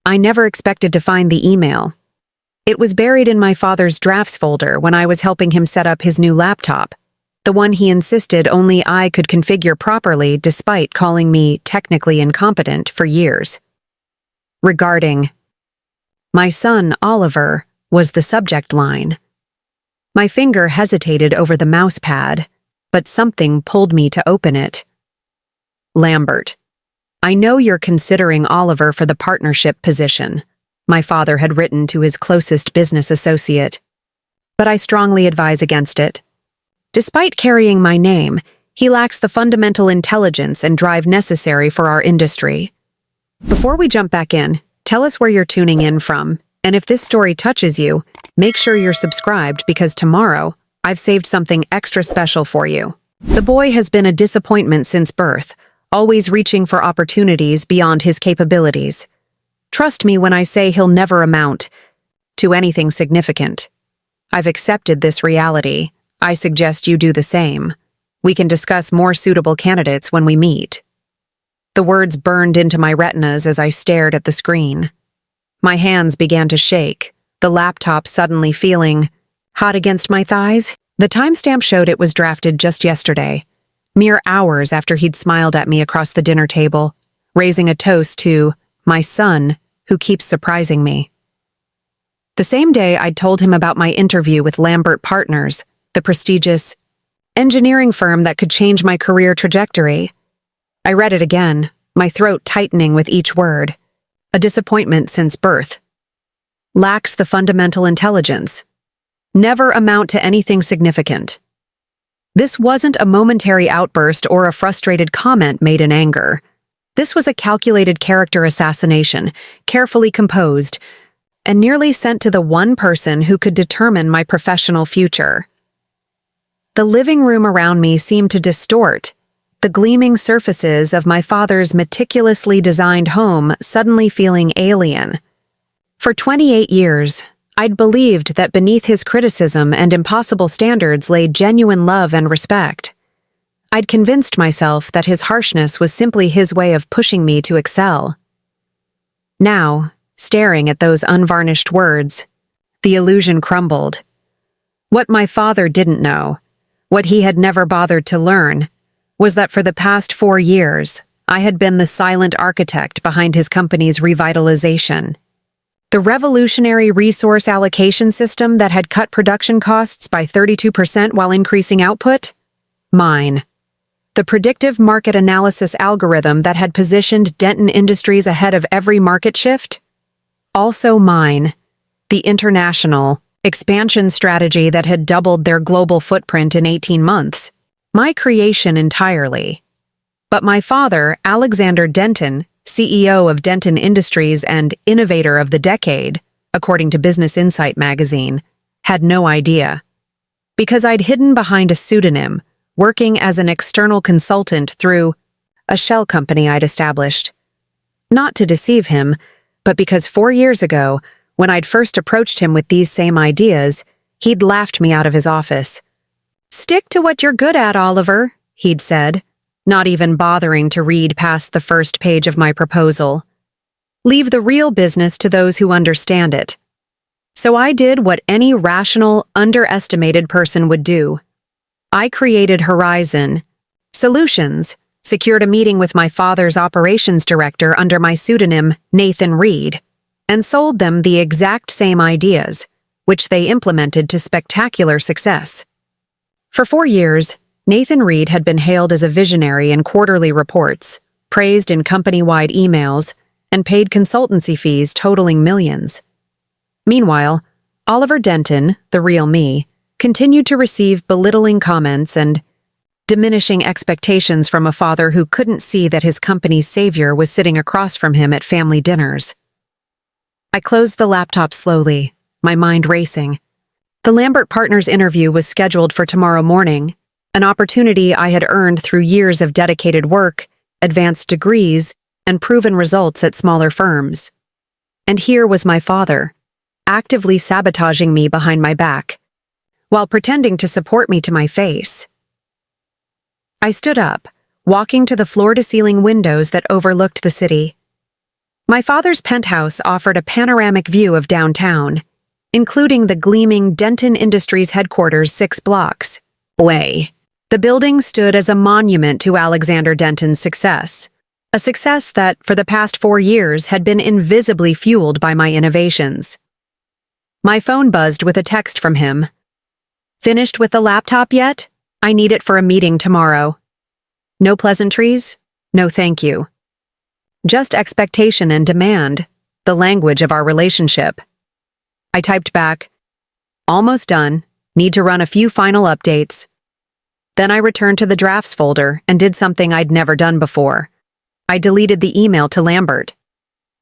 I never expected to find the email. It was buried in my father's drafts folder when I was helping him set up his new laptop, the one he insisted only I could configure properly despite calling me technically incompetent for years. Regarding my son, Oliver, was the subject line. My finger hesitated over the mouse pad, but something pulled me to open it. Lambert, I know you're considering Oliver for the partnership position, my father had written to his closest business associate, but I strongly advise against it. Despite carrying my name, he lacks the fundamental intelligence and drive necessary for our industry. Before we jump back in, tell us where you're tuning in from, and if this story touches you, make sure you're subscribed because tomorrow, I've saved something extra special for you. The boy has been a disappointment since birth, always reaching for opportunities beyond his capabilities. Trust me when I say he'll never amount to anything significant. I've accepted this reality. I suggest you do the same. We can discuss more suitable candidates when we meet. The words burned into my retinas as I stared at the screen. My hands began to shake, the laptop suddenly feeling hot against my thighs. The timestamp showed it was drafted just yesterday, mere hours after he'd smiled at me across the dinner table, raising a toast to my son, who keeps surprising me. The same day I'd told him about my interview with Lambert Partners, the prestigious engineering firm that could change my career trajectory. I read it again, my throat tightening with each word. A disappointment since birth. Lacks the fundamental intelligence. Never amount to anything significant. This wasn't a momentary outburst or a frustrated comment made in anger. This was a calculated character assassination, carefully composed, and nearly sent to the one person who could determine my professional future. The living room around me seemed to distort, the gleaming surfaces of my father's meticulously designed home suddenly feeling alien. For 28 years, I'd believed that beneath his criticism and impossible standards lay genuine love and respect. I'd convinced myself that his harshness was simply his way of pushing me to excel. Now, staring at those unvarnished words, the illusion crumbled. What my father didn't know, what he had never bothered to learn, was that for the past 4 years, I had been the silent architect behind his company's revitalization. The revolutionary resource allocation system that had cut production costs by 32% while increasing output? Mine. The predictive market analysis algorithm that had positioned Denton Industries ahead of every market shift? Also mine. The international expansion strategy that had doubled their global footprint in 18 months. My creation entirely. But my father, Alexander Denton, CEO of Denton Industries and Innovator of the Decade, according to Business Insight magazine, had no idea. Because I'd hidden behind a pseudonym, working as an external consultant through a shell company I'd established. Not to deceive him, but because 4 years ago, when I'd first approached him with these same ideas, he'd laughed me out of his office. "Stick to what you're good at, Oliver," he'd said, not even bothering to read past the first page of my proposal. "Leave the real business to those who understand it." So I did what any rational, underestimated person would do. I created Horizon Solutions, secured a meeting with my father's operations director under my pseudonym Nathan Reed, and sold them the exact same ideas, which they implemented to spectacular success. For 4 years, Nathan Reed had been hailed as a visionary in quarterly reports, praised in company-wide emails, and paid consultancy fees totaling millions. Meanwhile, Oliver Denton, the real me, continued to receive belittling comments and diminishing expectations from a father who couldn't see that his company's savior was sitting across from him at family dinners. I closed the laptop slowly, my mind racing. The Lambert Partners interview was scheduled for tomorrow morning, an opportunity I had earned through years of dedicated work, advanced degrees, and proven results at smaller firms. And here was my father, actively sabotaging me behind my back, while pretending to support me to my face. I stood up, walking to the floor-to-ceiling windows that overlooked the city. My father's penthouse offered a panoramic view of downtown, including the gleaming Denton Industries headquarters 6 blocks away. The building stood as a monument to Alexander Denton's success, a success that, for the past 4 years, had been invisibly fueled by my innovations. My phone buzzed with a text from him. "Finished with the laptop yet? I need it for a meeting tomorrow." No pleasantries? No thank you. Just expectation and demand, the language of our relationship. I typed back, "Almost done. Need to run a few final updates." Then I returned to the drafts folder and did something I'd never done before. I deleted the email to Lambert.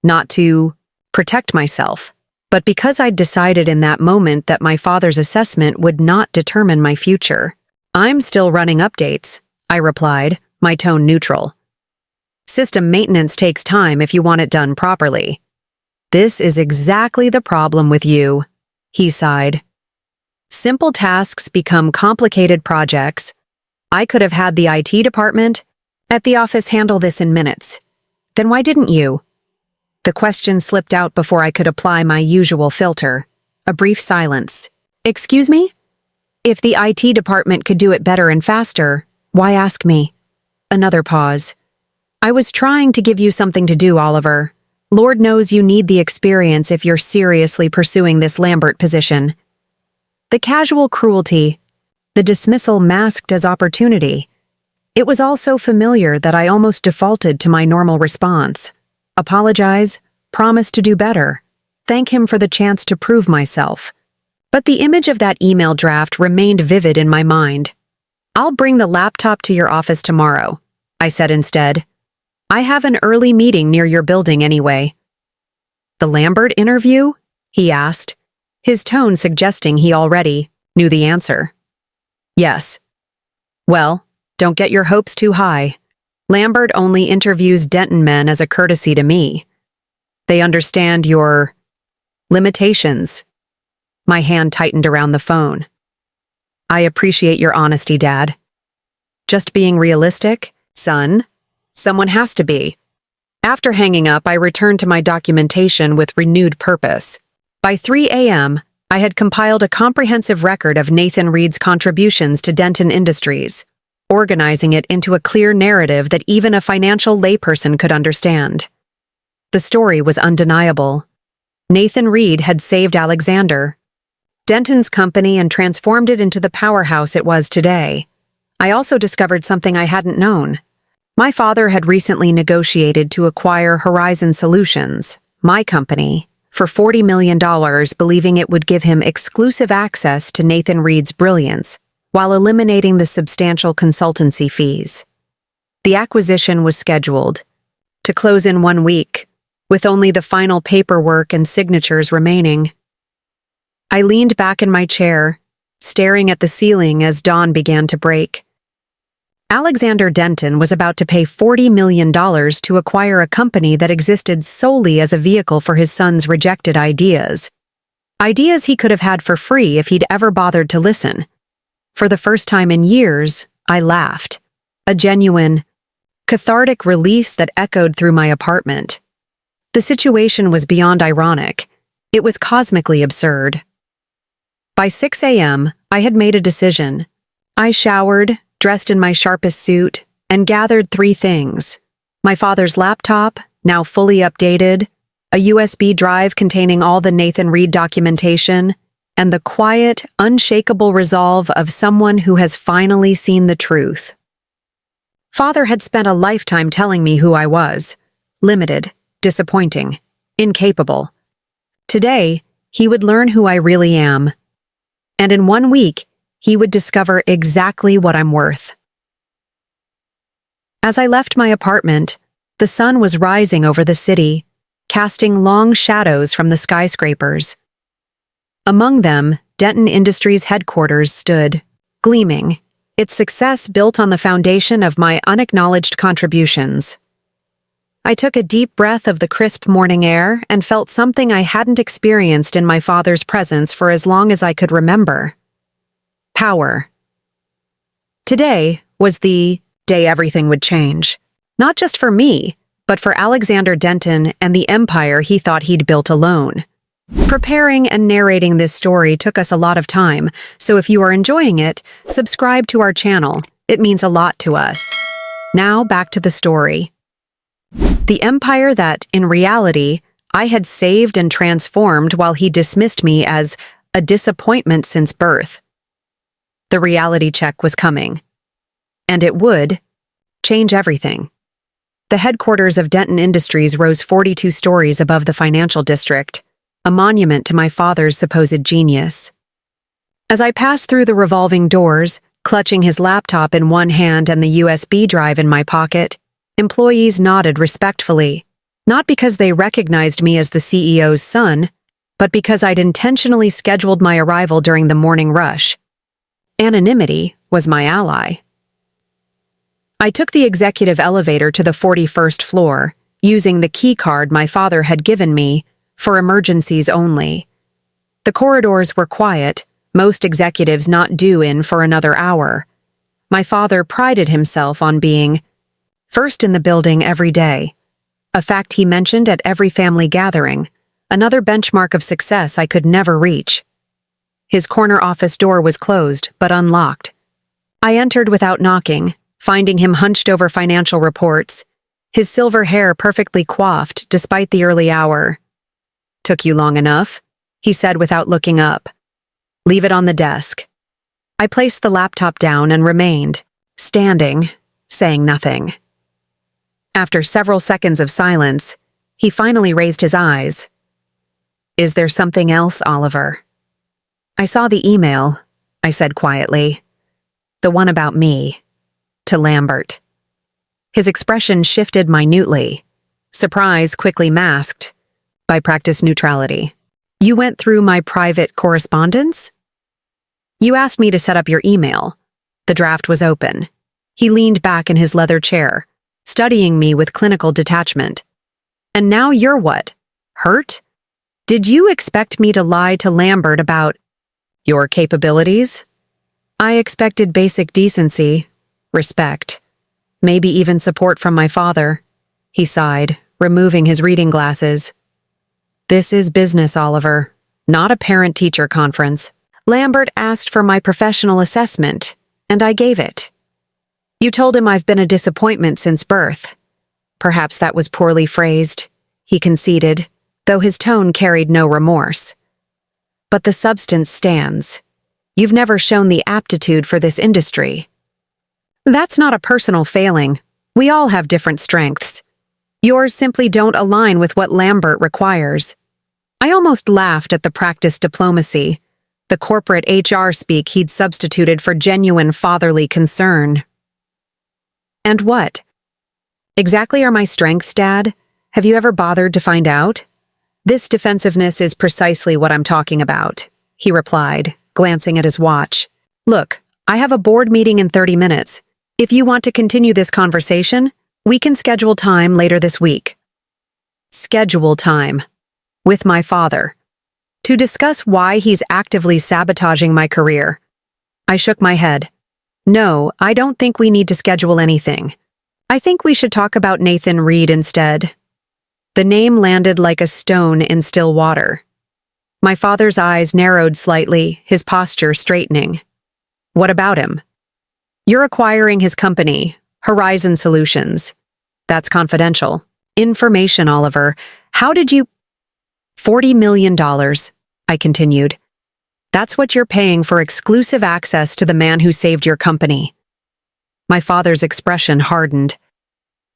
Not to protect myself, but because I'd decided in that moment that my father's assessment would not determine my future. "I'm still running updates," I replied, my tone neutral. "System maintenance takes time if you want it done properly." "This is exactly the problem with you," he sighed. "Simple tasks become complicated projects. I could have had the IT department at the office handle this in minutes. Then why didn't you?" The question slipped out before I could apply my usual filter. A brief silence. "Excuse me? If the IT department could do it better and faster, why ask me?" Another pause. "I was trying to give you something to do, Oliver. Lord knows you need the experience if you're seriously pursuing this Lambert position." The casual cruelty, the dismissal masked as opportunity. It was all so familiar that I almost defaulted to my normal response. Apologize, promise to do better, thank him for the chance to prove myself. But the image of that email draft remained vivid in my mind. "I'll bring the laptop to your office tomorrow," I said instead. "I have an early meeting near your building anyway." "The Lambert interview?" he asked, his tone suggesting he already knew the answer. "Yes." "Well, don't get your hopes too high. Lambert only interviews Denton men as a courtesy to me. They understand your limitations." My hand tightened around the phone. "I appreciate your honesty, Dad. Just being realistic, son. Someone has to be." After hanging up, I returned to my documentation with renewed purpose. By 3 a.m., I had compiled a comprehensive record of Nathan Reed's contributions to Denton Industries, organizing it into a clear narrative that even a financial layperson could understand. The story was undeniable. Nathan Reed had saved Alexander, Denton's company, and transformed it into the powerhouse it was today. I also discovered something I hadn't known. My father had recently negotiated to acquire Horizon Solutions, my company, for $40 million, believing it would give him exclusive access to Nathan Reed's brilliance, while eliminating the substantial consultancy fees. The acquisition was scheduled to close in 1 week, with only the final paperwork and signatures remaining. I leaned back in my chair, staring at the ceiling as dawn began to break. Alexander Denton was about to pay $40 million to acquire a company that existed solely as a vehicle for his son's rejected ideas. Ideas he could have had for free if he'd ever bothered to listen. For the first time in years, I laughed. A genuine, cathartic release that echoed through my apartment. The situation was beyond ironic. It was cosmically absurd. By 6 a.m., I had made a decision. I showered, dressed in my sharpest suit, and gathered 3 things. My father's laptop, now fully updated, a USB drive containing all the Nathan Reed documentation, and the quiet, unshakable resolve of someone who has finally seen the truth. Father had spent a lifetime telling me who I was. Limited, disappointing, incapable. Today, he would learn who I really am. And in 1 week, he would discover exactly what I'm worth. As I left my apartment, the sun was rising over the city, casting long shadows from the skyscrapers. Among them, Denton Industries headquarters stood, gleaming, its success built on the foundation of my unacknowledged contributions. I took a deep breath of the crisp morning air and felt something I hadn't experienced in my father's presence for as long as I could remember. Power. Today was the day everything would change. Not just for me, but for Alexander Denton and the empire he thought he'd built alone. Preparing and narrating this story took us a lot of time, so if you are enjoying it, subscribe to our channel. It means a lot to us. Now back to the story. The empire that, in reality, I had saved and transformed while he dismissed me as a disappointment since birth. The reality check was coming. And it would change everything. The headquarters of Denton Industries rose 42 stories above the financial district, a monument to my father's supposed genius. As I passed through the revolving doors, clutching his laptop in one hand and the USB drive in my pocket, employees nodded respectfully, not because they recognized me as the CEO's son, but because I'd intentionally scheduled my arrival during the morning rush. Anonymity was my ally. I took the executive elevator to the 41st floor, using the key card my father had given me for emergencies only. The corridors were quiet, most executives not due in for another hour. My father prided himself on being first in the building every day, a fact he mentioned at every family gathering, another benchmark of success I could never reach. His corner office door was closed, but unlocked. I entered without knocking, finding him hunched over financial reports, his silver hair perfectly coiffed despite the early hour. "Took you long enough?" he said without looking up. "Leave it on the desk." I placed the laptop down and remained, standing, saying nothing. After several seconds of silence, he finally raised his eyes. "Is there something else, Oliver?" "I saw the email," I said quietly. "The one about me. To Lambert." His expression shifted minutely, surprise quickly masked by practice neutrality. "You went through my private correspondence?" "You asked me to set up your email." The draft was open. He leaned back in his leather chair, studying me with clinical detachment. "And now you're what? Hurt? Did you expect me to lie to Lambert about your capabilities?" "I expected basic decency, respect, maybe even support from my father," he sighed, removing his reading glasses. "This is business, Oliver, not a parent-teacher conference. Lambert asked for my professional assessment, and I gave it. You told him I've been a disappointment since birth." Perhaps that was poorly phrased, he conceded, though his tone carried no remorse. "But the substance stands. You've never shown the aptitude for this industry." "That's not a personal failing. We all have different strengths. Yours simply don't align with what Lambert requires." I almost laughed at the practiced diplomacy, the corporate HR speak he'd substituted for genuine fatherly concern. "And what exactly are my strengths, Dad? Have you ever bothered to find out?" "This defensiveness is precisely what I'm talking about," he replied, glancing at his watch. "Look, I have a board meeting in 30 minutes. If you want to continue this conversation, we can schedule time later this week." Schedule time. With my father. To discuss why he's actively sabotaging my career. I shook my head. "No, I don't think we need to schedule anything. I think we should talk about Nathan Reed instead." The name landed like a stone in still water. My father's eyes narrowed slightly, his posture straightening. "What about him?" "You're acquiring his company, Horizon Solutions. That's confidential. Information, Oliver. How did you—" $40 million, I continued. "That's what you're paying for exclusive access to the man who saved your company." My father's expression hardened.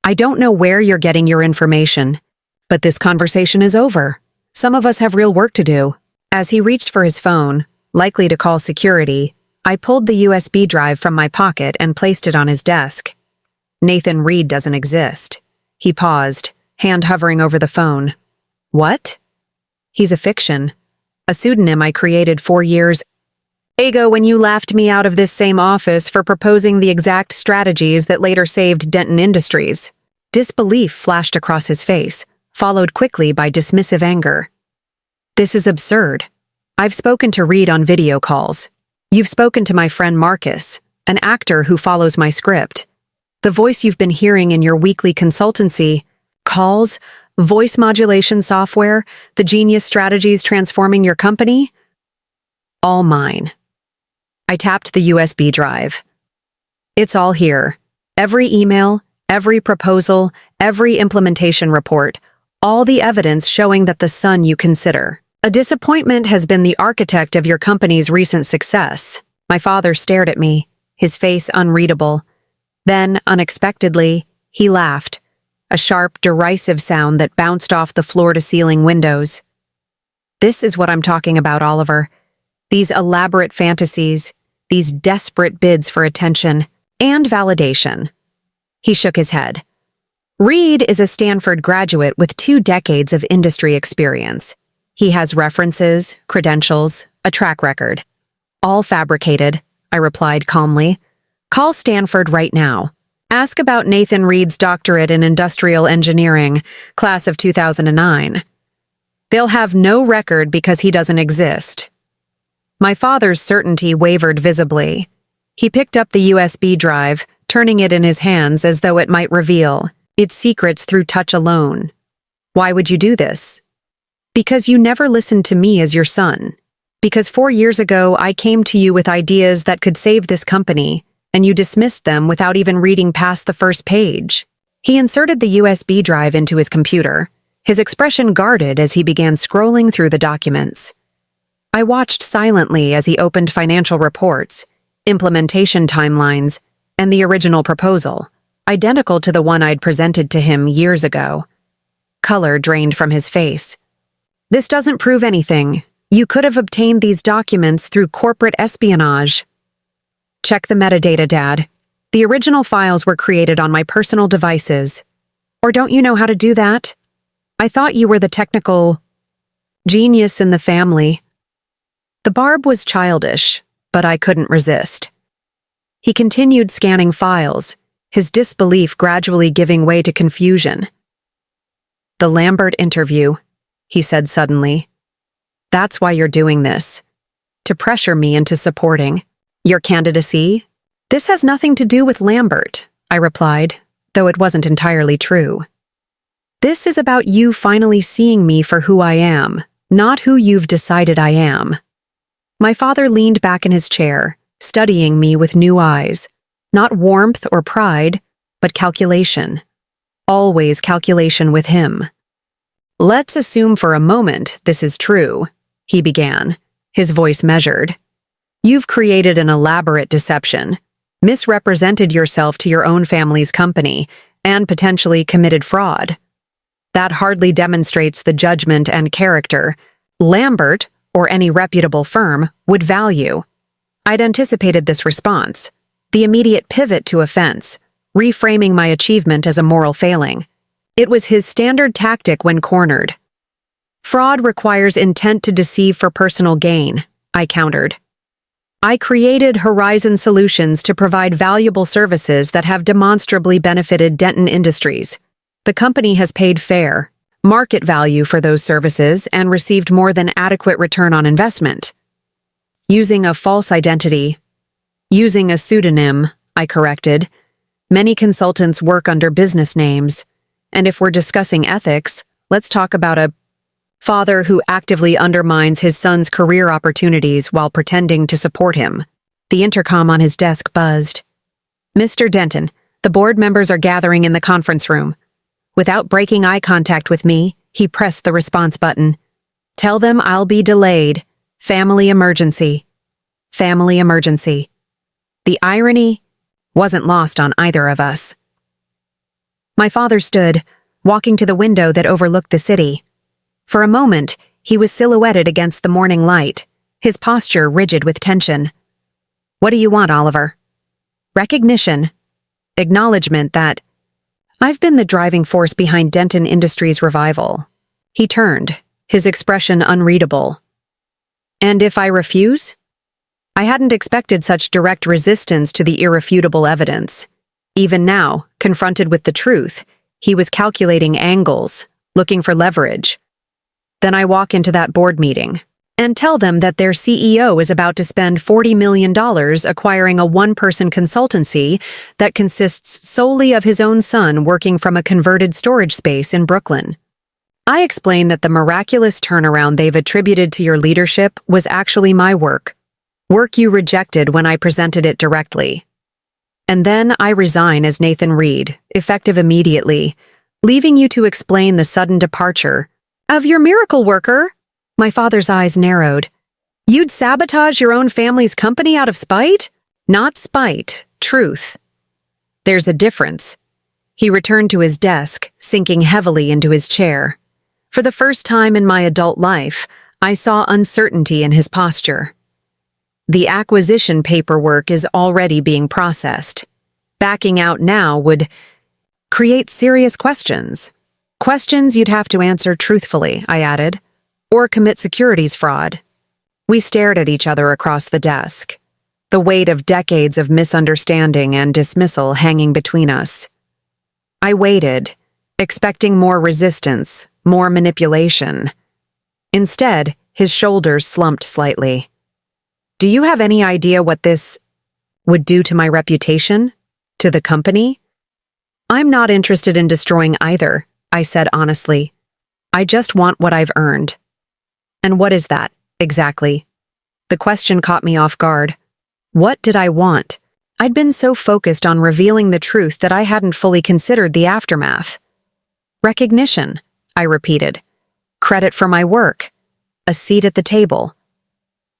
"I don't know where you're getting your information, but this conversation is over. Some of us have real work to do." As he reached for his phone, likely to call security, I pulled the USB drive from my pocket and placed it on his desk. "Nathan Reed doesn't exist." He paused, hand hovering over the phone. "What?" "He's a fiction. A pseudonym I created 4 years ago when you laughed me out of this same office for proposing the exact strategies that later saved Denton Industries." Disbelief flashed across his face, followed quickly by dismissive anger. "This is absurd. I've spoken to Reed on video calls. You've spoken to my friend Marcus, an actor who follows my script. The voice you've been hearing in your weekly consultancy, Calls, voice modulation software, the genius strategies transforming your company? All mine. I tapped the USB drive. It's all here. Every email, every proposal, every implementation report, all the evidence showing that the son you consider a disappointment has been the architect of your company's recent success. My father stared at me, his face unreadable. Then, unexpectedly, he laughed, a sharp, derisive sound that bounced off the floor-to-ceiling windows. This is what I'm talking about, Oliver. These elaborate fantasies, these desperate bids for attention and validation. He shook his head. Reed is a Stanford graduate with 2 decades of industry experience. He has references, credentials, a track record. All fabricated, I replied calmly. Call Stanford right now. Ask about Nathan Reed's doctorate in industrial engineering, class of 2009. They'll have no record because he doesn't exist. My father's certainty wavered visibly. He picked up the USB drive, turning it in his hands as though it might reveal its secrets through touch alone. Why would you do this? Because you never listened to me as your son. Because 4 years ago I came to you with ideas that could save this company, and you dismissed them without even reading past the first page. He inserted the USB drive into his computer, his expression guarded as he began scrolling through the documents. I watched silently as he opened financial reports, implementation timelines, and the original proposal, identical to the one I'd presented to him years ago. Color drained from his face. This doesn't prove anything. You could have obtained these documents through corporate espionage. Check the metadata, Dad. The original files were created on my personal devices. Or don't you know how to do that? I thought you were the technical genius in the family. The barb was childish, but I couldn't resist. He continued scanning files, his disbelief gradually giving way to confusion. The Lambert interview, he said suddenly. That's why you're doing this. To pressure me into supporting your candidacy? This has nothing to do with Lambert, I replied, though it wasn't entirely true. This is about you finally seeing me for who I am, not who you've decided I am. My father leaned back in his chair, studying me with new eyes. Not warmth or pride, but calculation. Always calculation with him. Let's assume for a moment this is true, he began, his voice measured. You've created an elaborate deception, misrepresented yourself to your own family's company, and potentially committed fraud. That hardly demonstrates the judgment and character Lambert, or any reputable firm, would value. I'd anticipated this response, the immediate pivot to offense, reframing my achievement as a moral failing. It was his standard tactic when cornered. Fraud requires intent to deceive for personal gain, I countered. I created Horizon Solutions to provide valuable services that have demonstrably benefited Denton Industries. The company has paid fair, market value for those services and received more than adequate return on investment. Using a false identity, using a pseudonym, I corrected. Many consultants work under business names. And if we're discussing ethics, let's talk about a father who actively undermines his son's career opportunities while pretending to support him. The intercom on his desk buzzed. Mr. Denton, the board members are gathering in the conference room. Without breaking eye contact with me, he pressed the response button. Tell them I'll be delayed. Family emergency. Family emergency. The irony wasn't lost on either of us. My father stood, walking to the window that overlooked the city. For a moment, he was silhouetted against the morning light, his posture rigid with tension. What do you want, Oliver? Recognition. Acknowledgement that I've been the driving force behind Denton Industries' revival. He turned, his expression unreadable. And if I refuse? I hadn't expected such direct resistance to the irrefutable evidence. Even now, confronted with the truth, he was calculating angles, looking for leverage. Then I walk into that board meeting. And tell them that their CEO is about to spend $40 million acquiring a one-person consultancy that consists solely of his own son working from a converted storage space in Brooklyn. I explain that the miraculous turnaround they've attributed to your leadership was actually my work you rejected when I presented it directly. And then I resign as Nathan Reed, effective immediately, leaving you to explain the sudden departure of your miracle worker. My father's eyes narrowed. You'd sabotage your own family's company out of spite? Not spite, truth. There's a difference. He returned to his desk, sinking heavily into his chair. For the first time in my adult life, I saw uncertainty in his posture. The acquisition paperwork is already being processed. Backing out now would create serious questions. Questions you'd have to answer truthfully, I added, or commit securities fraud. We stared at each other across the desk, the weight of decades of misunderstanding and dismissal hanging between us. I waited, expecting more resistance, more manipulation. Instead, his shoulders slumped slightly. Do you have any idea what this would do to my reputation? To the company? I'm not interested in destroying either, I said honestly. I just want what I've earned. And what is that, exactly? The question caught me off guard. What did I want? I'd been so focused on revealing the truth that I hadn't fully considered the aftermath. Recognition, I repeated. Credit for my work. A seat at the table.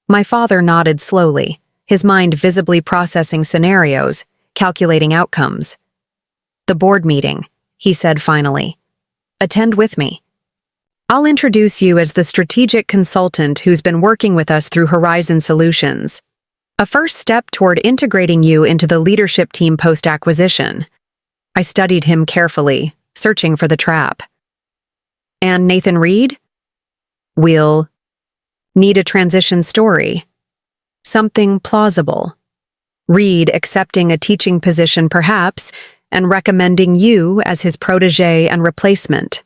My father nodded slowly, his mind visibly processing scenarios, calculating outcomes. The board meeting, he said finally. Attend with me. I'll introduce you as the strategic consultant who's been working with us through Horizon Solutions. A first step toward integrating you into the leadership team post-acquisition. I studied him carefully, searching for the trap. And Nathan Reed? We'll need a transition story. Something plausible. Reed accepting a teaching position perhaps, and recommending you as his protege and replacement.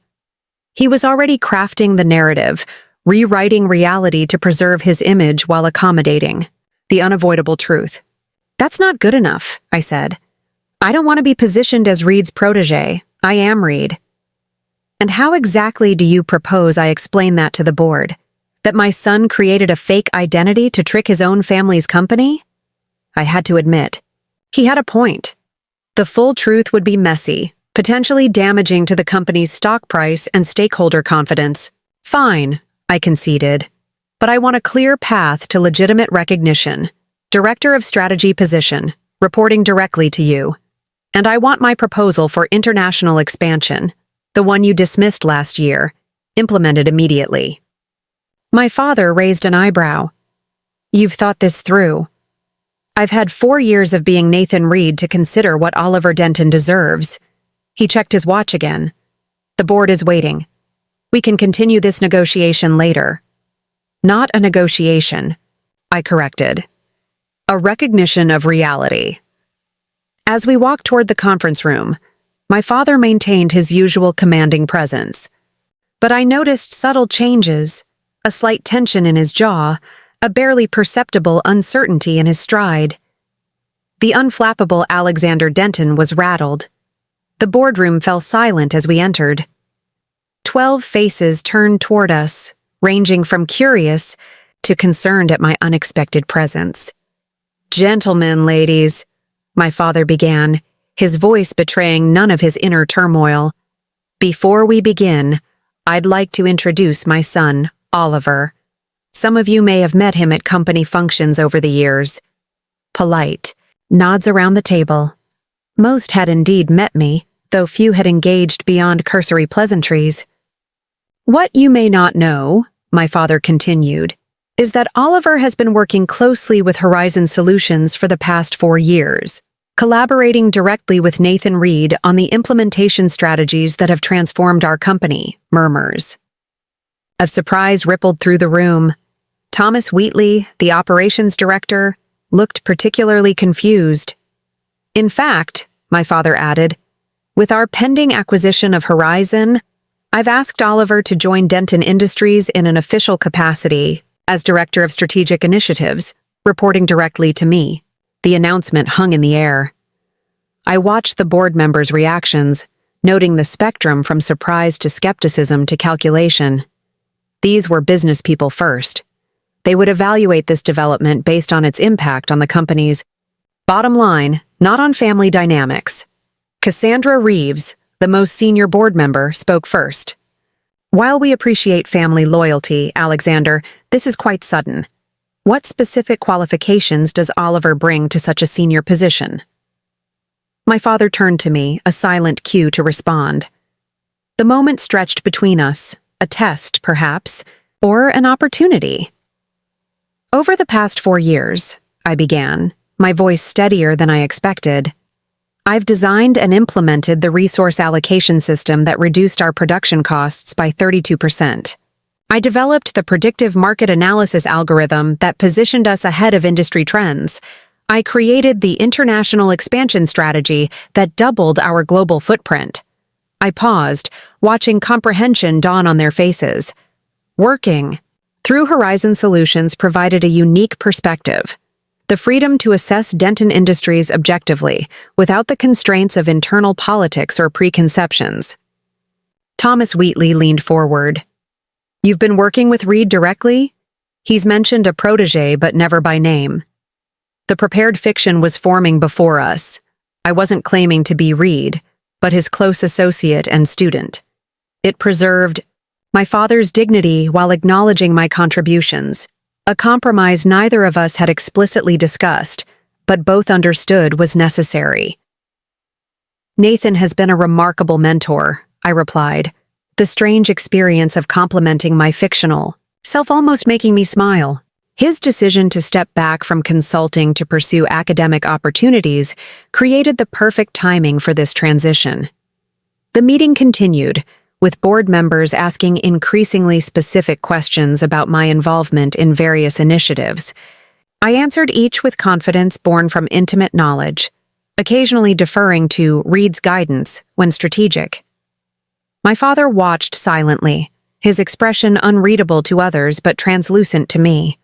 He was already crafting the narrative, rewriting reality to preserve his image while accommodating the unavoidable truth. That's not good enough, I said. I don't want to be positioned as Reed's protege. I am Reed. And how exactly do you propose I explain that to the board? That my son created a fake identity to trick his own family's company? I had to admit, he had a point. The full truth would be messy, potentially damaging to the company's stock price and stakeholder confidence. Fine, I conceded. But I want a clear path to legitimate recognition. Director of Strategy position, reporting directly to you. And I want my proposal for international expansion, the one you dismissed last year, implemented immediately. My father raised an eyebrow. You've thought this through. I've had 4 years of being Nathan Reed to consider what Oliver Denton deserves. He checked his watch again. The board is waiting. We can continue this negotiation later. Not a negotiation, I corrected. A recognition of reality. As we walked toward the conference room, my father maintained his usual commanding presence. But I noticed subtle changes, a slight tension in his jaw, a barely perceptible uncertainty in his stride. The unflappable Alexander Denton was rattled. The boardroom fell silent as we entered. 12 faces turned toward us, ranging from curious to concerned at my unexpected presence. Gentlemen, ladies, my father began, his voice betraying none of his inner turmoil. Before we begin, I'd like to introduce my son, Oliver. Some of you may have met him at company functions over the years. Polite, nods around the table. Most had indeed met me, though few had engaged beyond cursory pleasantries. What you may not know, my father continued, is that Oliver has been working closely with Horizon Solutions for the past 4 years, collaborating directly with Nathan Reed on the implementation strategies that have transformed our company, murmurs. A surprise rippled through the room. Thomas Wheatley, the operations director, looked particularly confused. In fact, my father added, with our pending acquisition of Horizon, I've asked Oliver to join Denton Industries in an official capacity, as Director of Strategic Initiatives, reporting directly to me. The announcement hung in the air. I watched the board members' reactions, noting the spectrum from surprise to skepticism to calculation. These were business people first. They would evaluate this development based on its impact on the company's bottom line, not on family dynamics. Cassandra Reeves, the most senior board member, spoke first. While we appreciate family loyalty, Alexander, this is quite sudden. What specific qualifications does Oliver bring to such a senior position? My father turned to me, a silent cue to respond. The moment stretched between us, a test, perhaps, or an opportunity. Over the past 4 years, I began, my voice steadier than I expected. I've designed and implemented the resource allocation system that reduced our production costs by 32%. I developed the predictive market analysis algorithm that positioned us ahead of industry trends. I created the international expansion strategy that doubled our global footprint. I paused, watching comprehension dawn on their faces. Working through Horizon Solutions provided a unique perspective. The freedom to assess Denton Industries objectively, without the constraints of internal politics or preconceptions. Thomas Wheatley leaned forward. You've been working with Reed directly? He's mentioned a protege, but never by name. The prepared fiction was forming before us. I wasn't claiming to be Reed, but his close associate and student. It preserved my father's dignity while acknowledging my contributions, a compromise neither of us had explicitly discussed, but both understood was necessary. Nathan has been a remarkable mentor, I replied, the strange experience of complementing my fictional self almost making me smile. His decision to step back from consulting to pursue academic opportunities created the perfect timing for this transition. The meeting continued, with board members asking increasingly specific questions about my involvement in various initiatives. I answered each with confidence born from intimate knowledge, occasionally deferring to Reed's guidance when strategic. My father watched silently, his expression unreadable to others but translucent to me.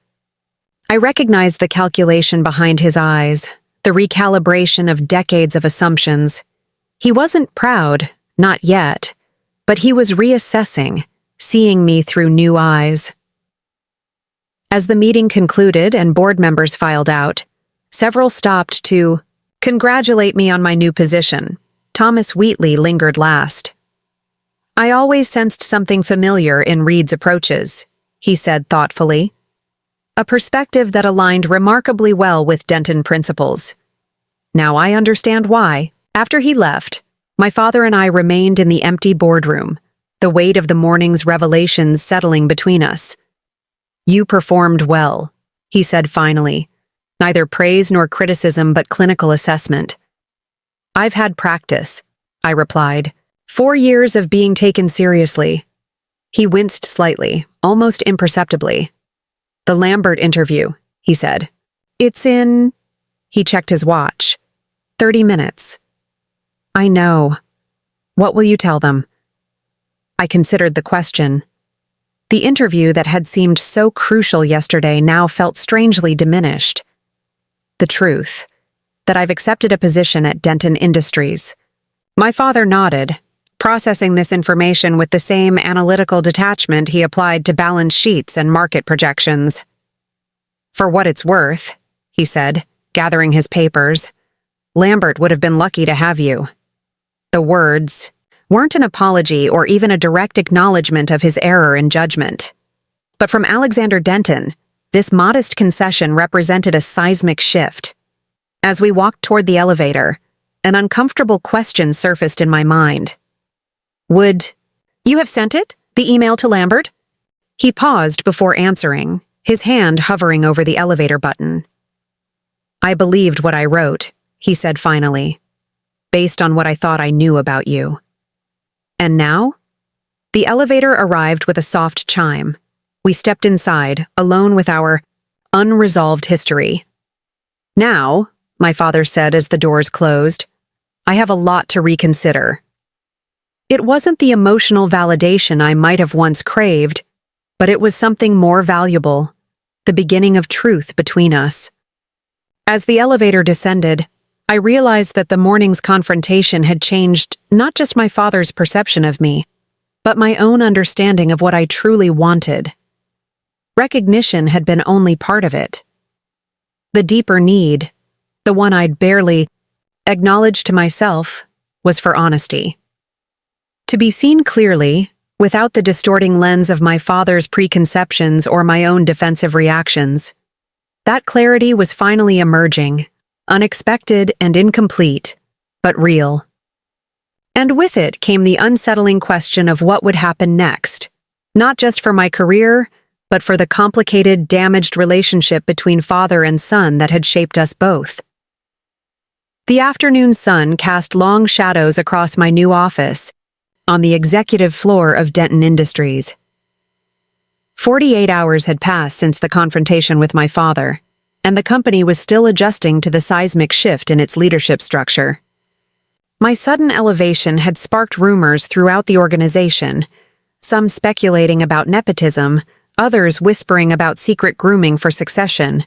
I recognized the calculation behind his eyes, the recalibration of decades of assumptions. He wasn't proud, not yet, but he was reassessing, seeing me through new eyes. As the meeting concluded and board members filed out, several stopped to congratulate me on my new position. Thomas Wheatley lingered last. I always sensed something familiar in Reed's approaches, he said thoughtfully. A perspective that aligned remarkably well with Denton principles. Now I understand why, after he left, my father and I remained in the empty boardroom, the weight of the morning's revelations settling between us. You performed well, he said finally, neither praise nor criticism but clinical assessment. I've had practice, I replied, 4 years of being taken seriously. He winced slightly, almost imperceptibly. The Lambert interview, he said. It's in... He checked his watch. 30 minutes. I know. What will you tell them? I considered the question. The interview that had seemed so crucial yesterday now felt strangely diminished. The truth, that I've accepted a position at Denton Industries. My father nodded, processing this information with the same analytical detachment he applied to balance sheets and market projections. For what it's worth, he said, gathering his papers, Lambert would have been lucky to have you. The words weren't an apology or even a direct acknowledgement of his error in judgment. But from Alexander Denton, this modest concession represented a seismic shift. As we walked toward the elevator, an uncomfortable question surfaced in my mind. Would you have sent it, the email to Lambert? He paused before answering, his hand hovering over the elevator button. I believed what I wrote, he said finally, based on what I thought I knew about you. And now? The elevator arrived with a soft chime. We stepped inside, alone with our unresolved history. Now, my father said as the doors closed, I have a lot to reconsider. It wasn't the emotional validation I might have once craved, but it was something more valuable, the beginning of truth between us. As the elevator descended, I realized that the morning's confrontation had changed not just my father's perception of me, but my own understanding of what I truly wanted. Recognition had been only part of it. The deeper need, the one I'd barely acknowledged to myself, was for honesty. To be seen clearly, without the distorting lens of my father's preconceptions or my own defensive reactions. That clarity was finally emerging, unexpected and incomplete, but real. And with it came the unsettling question of what would happen next, not just for my career, but for the complicated, damaged relationship between father and son that had shaped us both. The afternoon sun cast long shadows across my new office, on the executive floor of Denton Industries. 48 hours had passed since the confrontation with my father, and the company was still adjusting to the seismic shift in its leadership structure. My sudden elevation had sparked rumors throughout the organization, some speculating about nepotism, others whispering about secret grooming for succession.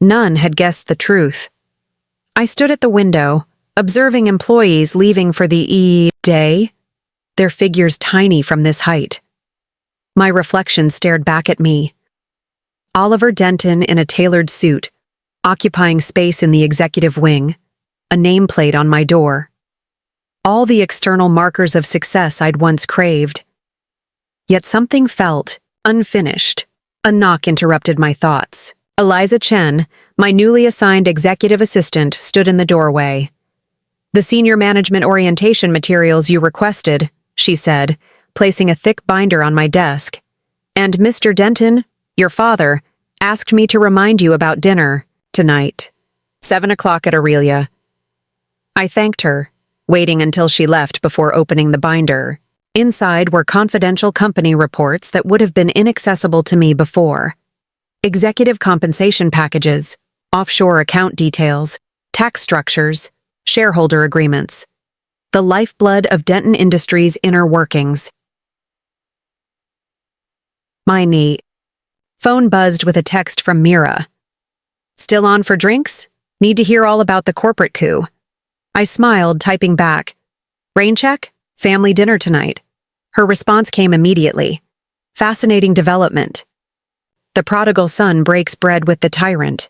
None had guessed the truth. I stood at the window, observing employees leaving for the day, their figures tiny from this height. My reflection stared back at me. Oliver Denton in a tailored suit, occupying space in the executive wing, a nameplate on my door. All the external markers of success I'd once craved. Yet something felt unfinished. A knock interrupted my thoughts. Eliza Chen, my newly assigned executive assistant, stood in the doorway. "The senior management orientation materials you requested," she said, placing a thick binder on my desk. "And Mr. Denton, your father, asked me to remind you about dinner tonight. 7 o'clock at Aurelia." I thanked her, waiting until she left before opening the binder. Inside were confidential company reports that would have been inaccessible to me before. Executive compensation packages, offshore account details, tax structures, shareholder agreements. The lifeblood of Denton Industries' inner workings. My knee. Phone buzzed with a text from Mira. "Still on for drinks? Need to hear all about the corporate coup." I smiled, typing back, "Rain check? Family dinner tonight." Her response came immediately. "Fascinating development. The prodigal son breaks bread with the tyrant.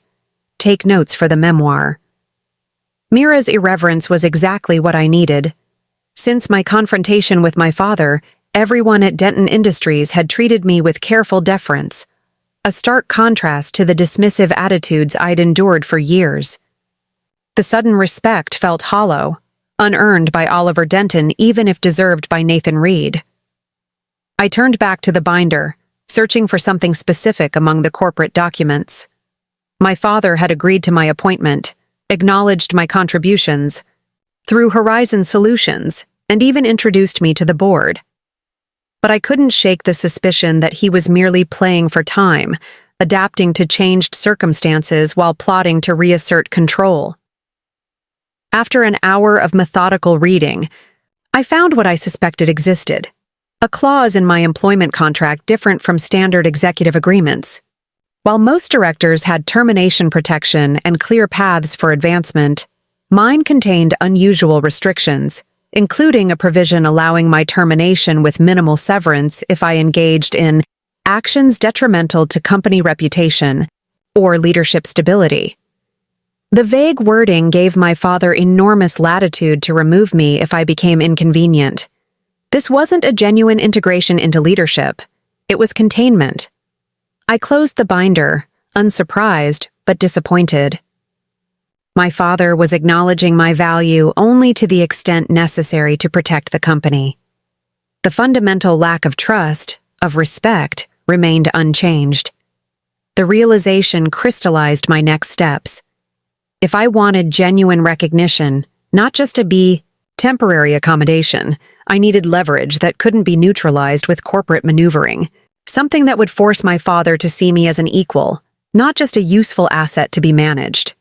Take notes for the memoir." Mira's irreverence was exactly what I needed. Since my confrontation with my father, everyone at Denton Industries had treated me with careful deference, a stark contrast to the dismissive attitudes I'd endured for years. The sudden respect felt hollow, unearned by Oliver Denton even if deserved by Nathan Reed. I turned back to the binder, searching for something specific among the corporate documents. My father had agreed to my appointment, acknowledged my contributions, through Horizon Solutions, and even introduced me to the board. But I couldn't shake the suspicion that he was merely playing for time, adapting to changed circumstances while plotting to reassert control. After an hour of methodical reading, I found what I suspected existed, a clause in my employment contract different from standard executive agreements. While most directors had termination protection and clear paths for advancement, mine contained unusual restrictions, including a provision allowing my termination with minimal severance if I engaged in actions detrimental to company reputation or leadership stability. The vague wording gave my father enormous latitude to remove me if I became inconvenient. This wasn't a genuine integration into leadership. It was containment. I closed the binder, unsurprised but disappointed. My father was acknowledging my value only to the extent necessary to protect the company. The fundamental lack of trust, of respect, remained unchanged. The realization crystallized my next steps. If I wanted genuine recognition, not just a temporary accommodation, I needed leverage that couldn't be neutralized with corporate maneuvering, something that would force my father to see me as an equal, not just a useful asset to be managed.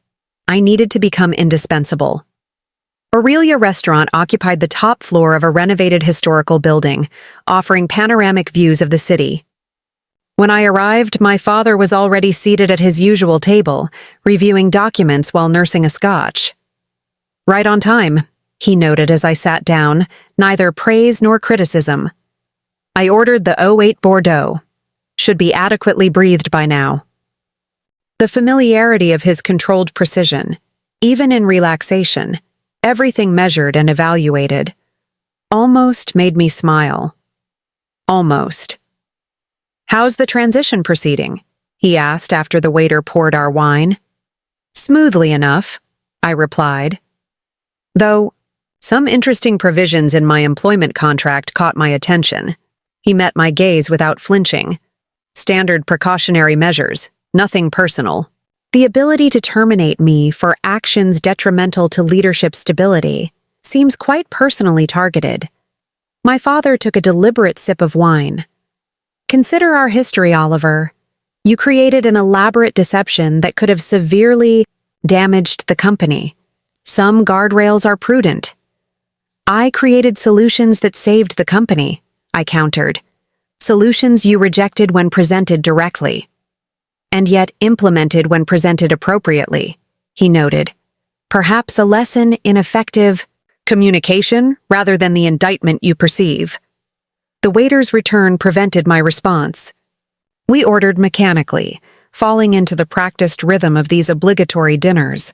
I needed to become indispensable. Aurelia Restaurant occupied the top floor of a renovated historical building, offering panoramic views of the city. When I arrived, my father was already seated at his usual table, reviewing documents while nursing a scotch. "Right on time," he noted as I sat down, neither praise nor criticism. "I ordered the '08 Bordeaux. Should be adequately breathed by now." The familiarity of his controlled precision, even in relaxation, everything measured and evaluated, almost made me smile. Almost. "How's the transition proceeding?" he asked after the waiter poured our wine. "Smoothly enough," I replied. "Though, some interesting provisions in my employment contract caught my attention." He met my gaze without flinching. "Standard precautionary measures, nothing personal. The ability to terminate me for actions detrimental to leadership stability seems quite personally targeted." My father took a deliberate sip of wine. "Consider our history, Oliver. You created an elaborate deception that could have severely damaged the company. Some guardrails are prudent." "I created solutions that saved the company," I countered. "Solutions you rejected when presented directly. And yet implemented when presented appropriately," he noted. "Perhaps a lesson in effective communication rather than the indictment you perceive." The waiter's return prevented my response. We ordered mechanically, falling into the practiced rhythm of these obligatory dinners,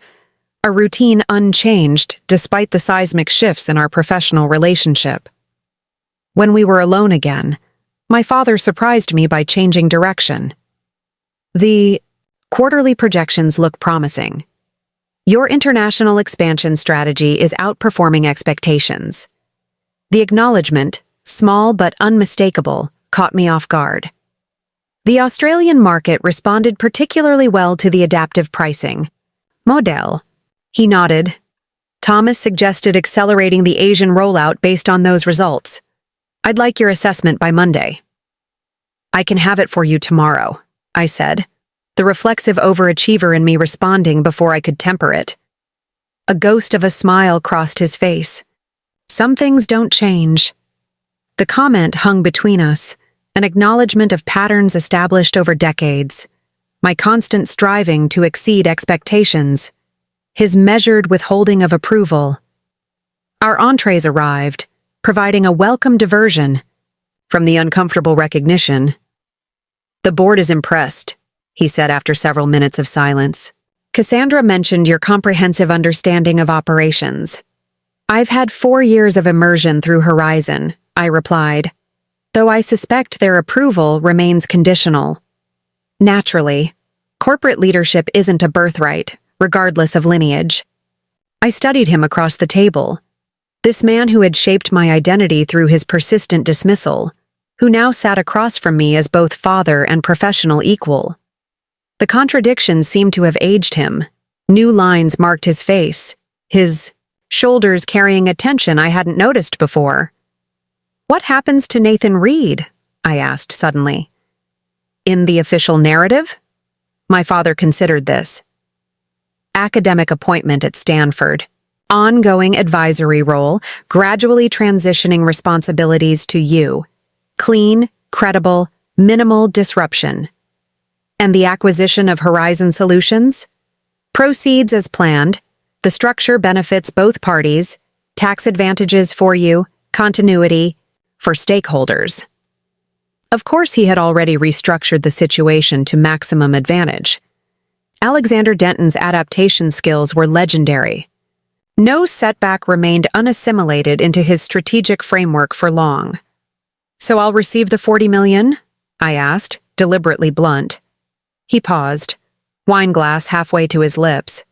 a routine unchanged despite the seismic shifts in our professional relationship. When we were alone again, my father surprised me by changing direction. "The quarterly projections look promising. Your international expansion strategy is outperforming expectations." The acknowledgement, small but unmistakable, caught me off guard. "The Australian market responded particularly well to the adaptive pricing model." He nodded. "Thomas suggested accelerating the Asian rollout based on those results. I'd like your assessment by Monday." "I can have it for you tomorrow," I said, the reflexive overachiever in me responding before I could temper it. A ghost of a smile crossed his face. "Some things don't change." The comment hung between us, an acknowledgement of patterns established over decades, my constant striving to exceed expectations, his measured withholding of approval. Our entrees arrived, providing a welcome diversion from the uncomfortable recognition. "The board is impressed," he said after several minutes of silence. "Cassandra mentioned your comprehensive understanding of operations." "I've had 4 years of immersion through Horizon," I replied, "though I suspect their approval remains conditional." "Naturally, corporate leadership isn't a birthright, regardless of lineage." I studied him across the table. This man who had shaped my identity through his persistent dismissal, who now sat across from me as both father and professional equal. The contradiction seemed to have aged him. New lines marked his face, his shoulders carrying a tension I hadn't noticed before. "What happens to Nathan Reed?" I asked suddenly. "In the official narrative?" My father considered this. "Academic appointment at Stanford. Ongoing advisory role, gradually transitioning responsibilities to you. Clean, credible, minimal disruption." "And the acquisition of Horizon Solutions?" "Proceeds as planned. The structure benefits both parties. Tax advantages for you, continuity for stakeholders." Of course, he had already restructured the situation to maximum advantage. Alexander Denton's adaptation skills were legendary. No setback remained unassimilated into his strategic framework for long. "So I'll receive the 40 million?" I asked, deliberately blunt. He paused, wine glass halfway to his lips.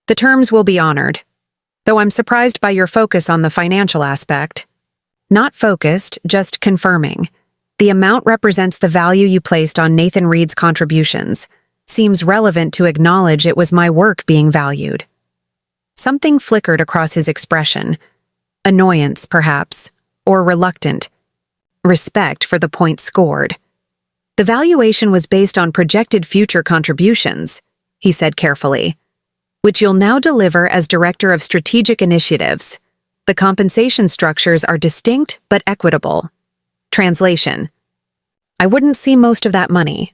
"The terms will be honored, though I'm surprised by your focus on the financial aspect." "Not focused, just confirming. The amount represents the value you placed on Nathan Reed's contributions. Seems relevant to acknowledge it was my work being valued." Something flickered across his expression. Annoyance, perhaps, or reluctant. Respect for the point scored. "The valuation was based on projected future contributions," he said carefully, "which you'll now deliver as Director of Strategic Initiatives. The compensation structures are distinct but equitable." Translation: I wouldn't see most of that money.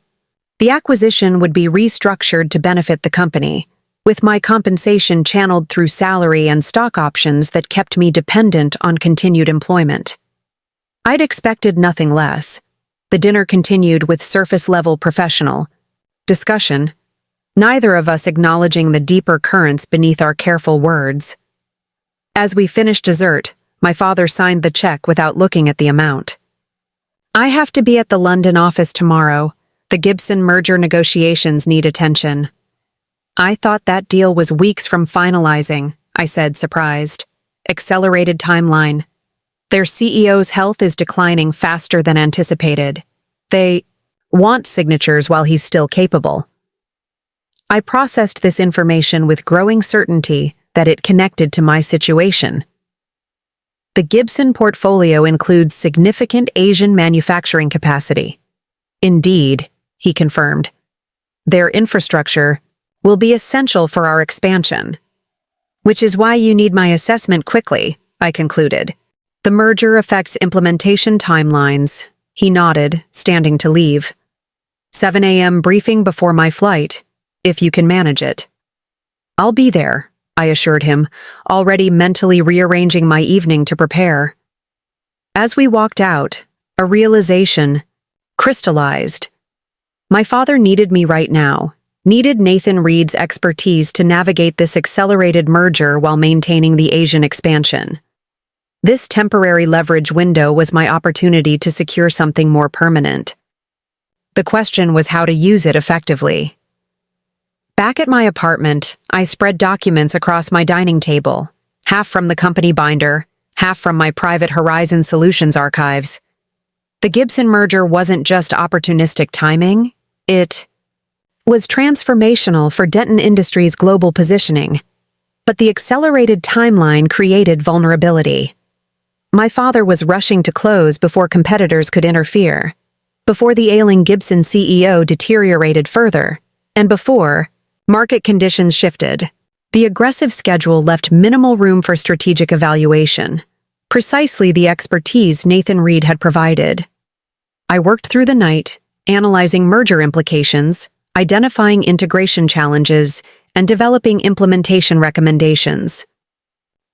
The acquisition would be restructured to benefit the company, with my compensation channeled through salary and stock options that kept me dependent on continued employment. I'd expected nothing less. The dinner continued with surface-level professional discussion, neither of us acknowledging the deeper currents beneath our careful words. As we finished dessert, my father signed the check without looking at the amount. I have to be at the London office tomorrow. The Gibson merger negotiations need attention. I thought that deal was weeks from finalizing, I said, surprised. Accelerated timeline. Their CEO's health is declining faster than anticipated. They want signatures while he's still capable. I processed this information with growing certainty that it connected to my situation. The Gibson portfolio includes significant Asian manufacturing capacity. Indeed, he confirmed. Their infrastructure will be essential for our expansion. Which is why you need my assessment quickly, I concluded. The merger affects implementation timelines. He nodded, standing to leave. 7 a.m. briefing before my flight, if you can manage it. I'll be there, I assured him, already mentally rearranging my evening to prepare. As we walked out, a realization crystallized. My father needed me right now, needed Nathan Reed's expertise to navigate this accelerated merger while maintaining the Asian expansion. This temporary leverage window was my opportunity to secure something more permanent. The question was how to use it effectively. Back at my apartment, I spread documents across my dining table, half from the company binder, half from my private Horizon Solutions archives. The Gibson merger wasn't just opportunistic timing, it was transformational for Denton Industries' global positioning. But the accelerated timeline created vulnerability. My father was rushing to close before competitors could interfere, before the ailing Gibson CEO deteriorated further, and before market conditions shifted. The aggressive schedule left minimal room for strategic evaluation, precisely the expertise Nathan Reed had provided. I worked through the night, analyzing merger implications, identifying integration challenges, and developing implementation recommendations.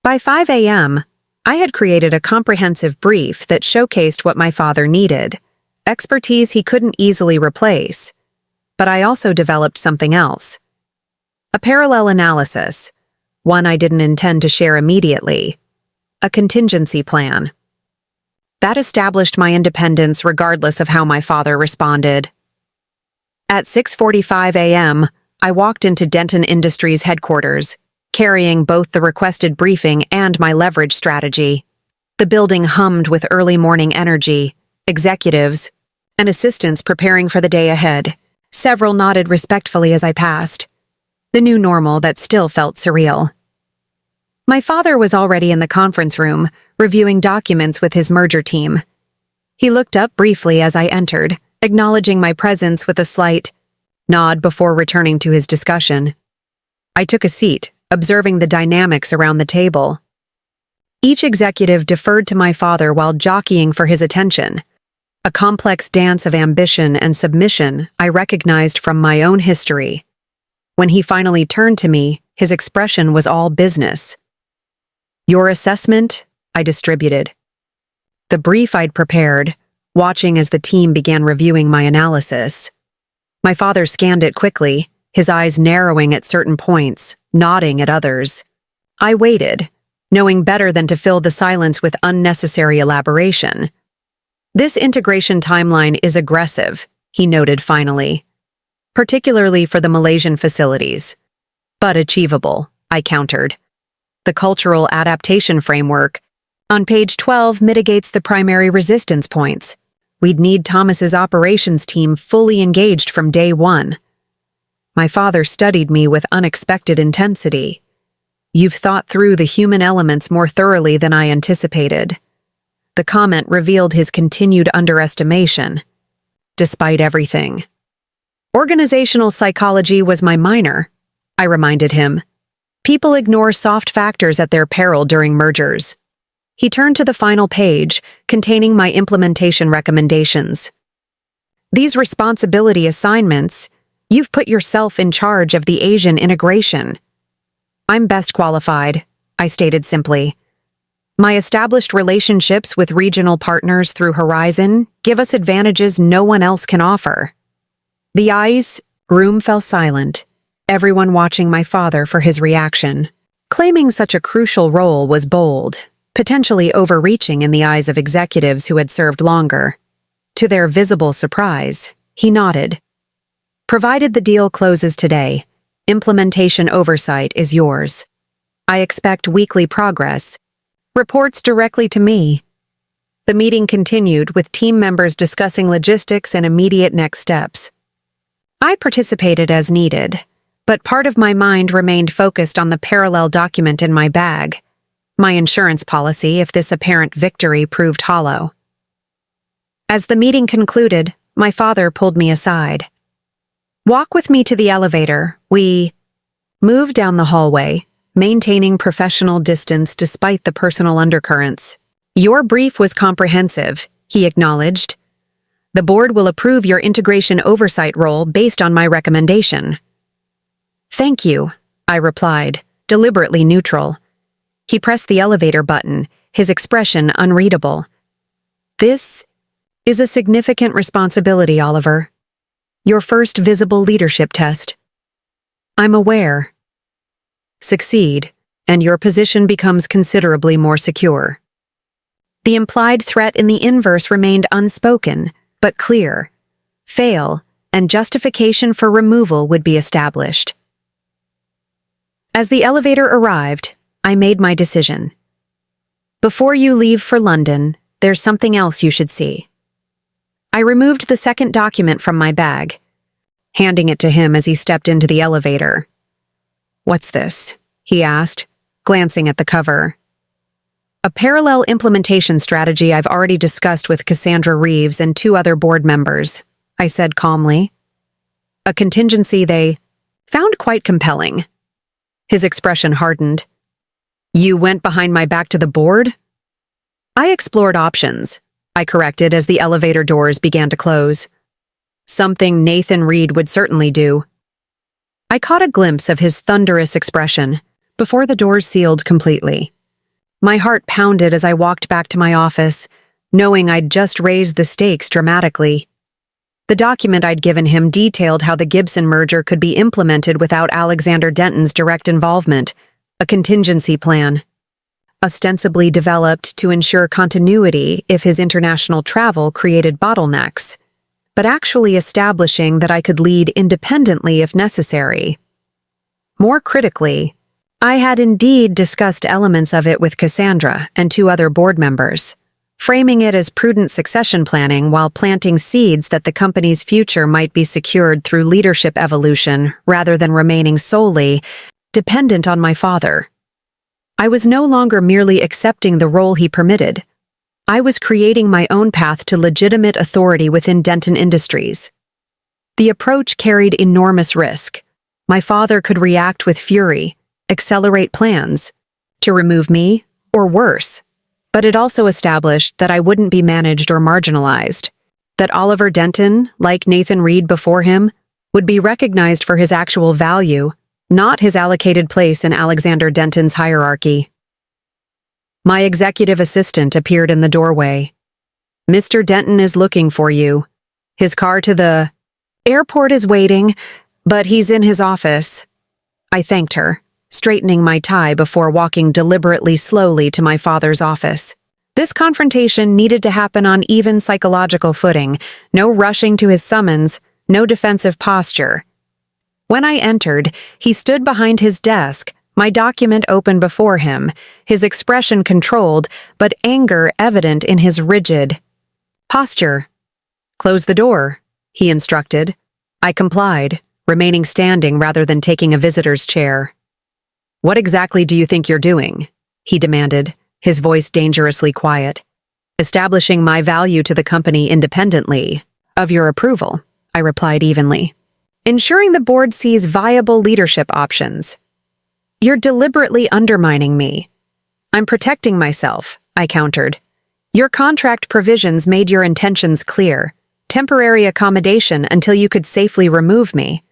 By 5 a.m., I had created a comprehensive brief that showcased what my father needed, expertise he couldn't easily replace. But I also developed something else. A parallel analysis, one I didn't intend to share immediately, a contingency plan. That established my independence regardless of how my father responded. At 6:45 a.m., I walked into Denton Industries headquarters, carrying both the requested briefing and my leverage strategy. The building hummed with early morning energy, executives, and assistants preparing for the day ahead. Several nodded respectfully as I passed. The new normal that still felt surreal. My father was already in the conference room, reviewing documents with his merger team. He looked up briefly as I entered, acknowledging my presence with a slight nod before returning to his discussion. I took a seat, observing the dynamics around the table. Each executive deferred to my father while jockeying for his attention, a complex dance of ambition and submission I recognized from my own history. When he finally turned to me, his expression was all business. Your assessment? I distributed. The brief I'd prepared, watching as the team began reviewing my analysis. My father scanned it quickly, his eyes narrowing at certain points, nodding at others. I waited, knowing better than to fill the silence with unnecessary elaboration. This integration timeline is aggressive, he noted finally, particularly for the Malaysian facilities. But achievable, I countered. The cultural adaptation framework on page 12 mitigates the primary resistance points. We'd need Thomas's operations team fully engaged from day one. My father studied me with unexpected intensity. You've thought through the human elements more thoroughly than I anticipated. The comment revealed his continued underestimation. Despite everything. Organizational psychology was my minor, I reminded him. People ignore soft factors at their peril during mergers. He turned to the final page, containing my implementation recommendations. These responsibility assignments, you've put yourself in charge of the Asian integration. I'm best qualified, I stated simply. My established relationships with regional partners through Horizon give us advantages no one else can offer. The room fell silent, everyone watching my father for his reaction. Claiming such a crucial role was bold, potentially overreaching in the eyes of executives who had served longer. To their visible surprise, he nodded. Provided the deal closes today, implementation oversight is yours. I expect weekly progress. Reports directly to me. The meeting continued with team members discussing logistics and immediate next steps. I participated as needed, but part of my mind remained focused on the parallel document in my bag, my insurance policy if this apparent victory proved hollow. As the meeting concluded, my father pulled me aside. Walk with me to the elevator. We moved down the hallway, maintaining professional distance despite the personal undercurrents. Your brief was comprehensive, he acknowledged. The board will approve your integration oversight role based on my recommendation. Thank you, I replied, deliberately neutral. He pressed the elevator button, his expression unreadable. This is a significant responsibility, Oliver. Your first visible leadership test. I'm aware. Succeed, and your position becomes considerably more secure. The implied threat in the inverse remained unspoken, but clear. Fail, and justification for removal would be established. As the elevator arrived, I made my decision. Before you leave for London, there's something else you should see. I removed the second document from my bag, handing it to him as he stepped into the elevator. What's this? He asked, glancing at the cover. A parallel implementation strategy I've already discussed with Cassandra Reeves and 2 other board members, I said calmly. A contingency they found quite compelling. His expression hardened. You went behind my back to the board? I explored options, I corrected as the elevator doors began to close. Something Nathan Reed would certainly do. I caught a glimpse of his thunderous expression before the doors sealed completely. My heart pounded as I walked back to my office, knowing I'd just raised the stakes dramatically. The document I'd given him detailed how the Gibson merger could be implemented without Alexander Denton's direct involvement, a contingency plan, ostensibly developed to ensure continuity if his international travel created bottlenecks, but actually establishing that I could lead independently if necessary. More critically, I had indeed discussed elements of it with Cassandra and 2 other board members, framing it as prudent succession planning while planting seeds that the company's future might be secured through leadership evolution rather than remaining solely dependent on my father. I was no longer merely accepting the role he permitted. I was creating my own path to legitimate authority within Denton Industries. The approach carried enormous risk. My father could react with fury, accelerate plans, to remove me, or worse. But it also established that I wouldn't be managed or marginalized, that Oliver Denton, like Nathan Reed before him, would be recognized for his actual value, not his allocated place in Alexander Denton's hierarchy. My executive assistant appeared in the doorway. Mr. Denton is looking for you. His car to the airport is waiting, but he's in his office. I thanked her, straightening my tie before walking deliberately slowly to my father's office. This confrontation needed to happen on even psychological footing, no rushing to his summons, no defensive posture. When I entered, he stood behind his desk, my document open before him, his expression controlled, but anger evident in his rigid posture. Close the door, he instructed. I complied, remaining standing rather than taking a visitor's chair. What exactly do you think you're doing? He demanded, his voice dangerously quiet. Establishing my value to the company independently of your approval, I replied evenly. Ensuring the board sees viable leadership options. You're deliberately undermining me. I'm protecting myself, I countered. Your contract provisions made your intentions clear. temporary accommodation until you could safely remove me.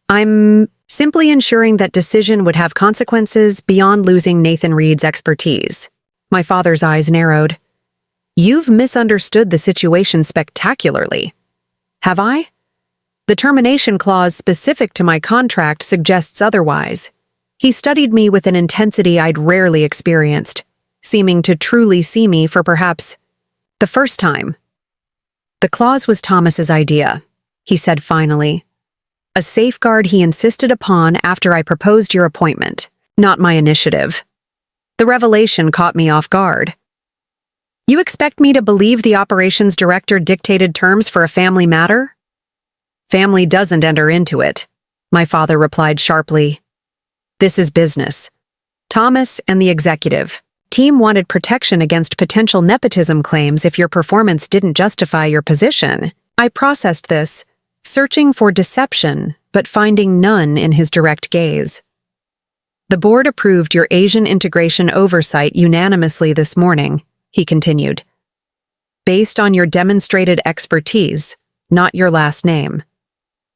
I'm simply ensuring that decision would have consequences beyond losing Nathan Reed's expertise. My father's eyes narrowed. You've misunderstood the situation spectacularly. Have I? The termination clause specific to my contract suggests otherwise. He studied me with an intensity I'd rarely experienced, seeming to truly see me for perhaps the first time. The clause was Thomas's idea, he said finally. A safeguard he insisted upon after I proposed your appointment, not my initiative. The revelation caught me off guard. You expect me to believe the operations director dictated terms for a family matter? Family doesn't enter into it, my father replied sharply. This is business. Thomas and the executive team wanted protection against potential nepotism claims if your performance didn't justify your position. I processed this, searching for deception, but finding none in his direct gaze. The board approved your Asian integration oversight unanimously this morning, he continued. Based on your demonstrated expertise, not your last name.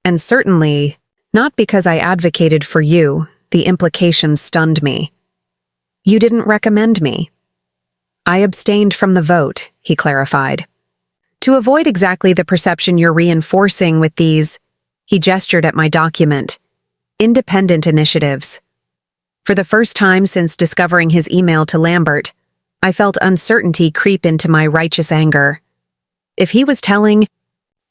And certainly, not because I advocated for you, the implication stunned me. You didn't recommend me. I abstained from the vote, he clarified. To avoid exactly the perception you're reinforcing with these, he gestured at my document, independent initiatives. For the first time since discovering his email to Lambert, I felt uncertainty creep into my righteous anger. If he was telling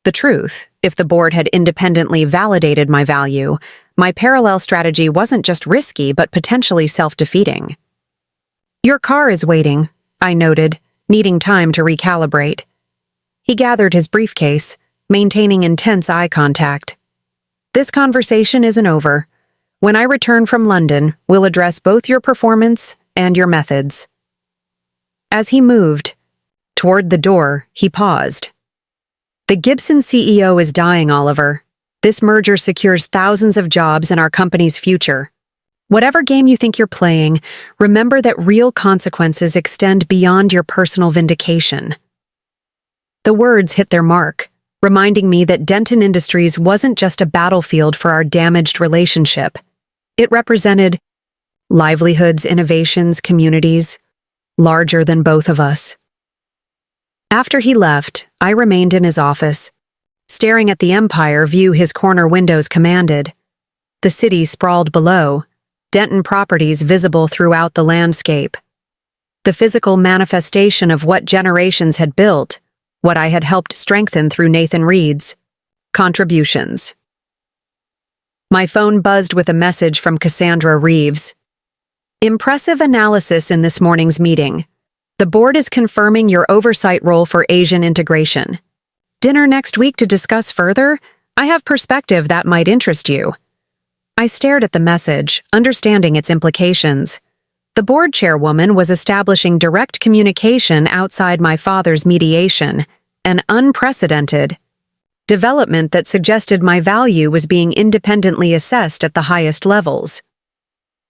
the truth, if the board had independently validated my value, my parallel strategy wasn't just risky but potentially self-defeating. Your car is waiting, I noted, needing time to recalibrate. He gathered his briefcase, maintaining intense eye contact. This conversation isn't over. When I return from London, we'll address both your performance and your methods. As he moved toward the door, he paused. The Gibson CEO is dying, Oliver. This merger secures thousands of jobs and our company's future. Whatever game you think you're playing, remember that real consequences extend beyond your personal vindication. The words hit their mark, reminding me that Denton Industries wasn't just a battlefield for our damaged relationship. It represented livelihoods, innovations, communities, larger than both of us. After he left, I remained in his office, staring at the empire view his corner windows commanded. The city sprawled below, Denton properties visible throughout the landscape. The physical manifestation of what generations had built, what I had helped strengthen through Nathan Reed's contributions. My phone buzzed with a message from Cassandra Reeves. Impressive analysis in this morning's meeting. The board is confirming your oversight role for Asian integration. Dinner next week to discuss further? I have perspective that might interest you. I stared at the message, understanding its implications. The board chairwoman was establishing direct communication outside my father's mediation, an unprecedented development that suggested my value was being independently assessed at the highest levels.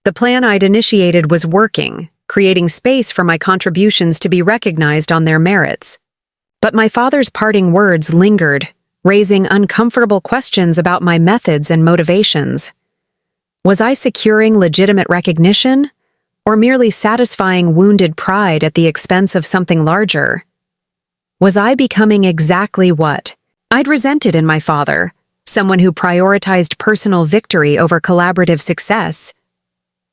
The plan I'd initiated was working, creating space for my contributions to be recognized on their merits. But my father's parting words lingered, raising uncomfortable questions about my methods and motivations. Was I securing legitimate recognition, or merely satisfying wounded pride at the expense of something larger? Was I becoming exactly what I'd resented in my father, someone who prioritized personal victory over collaborative success?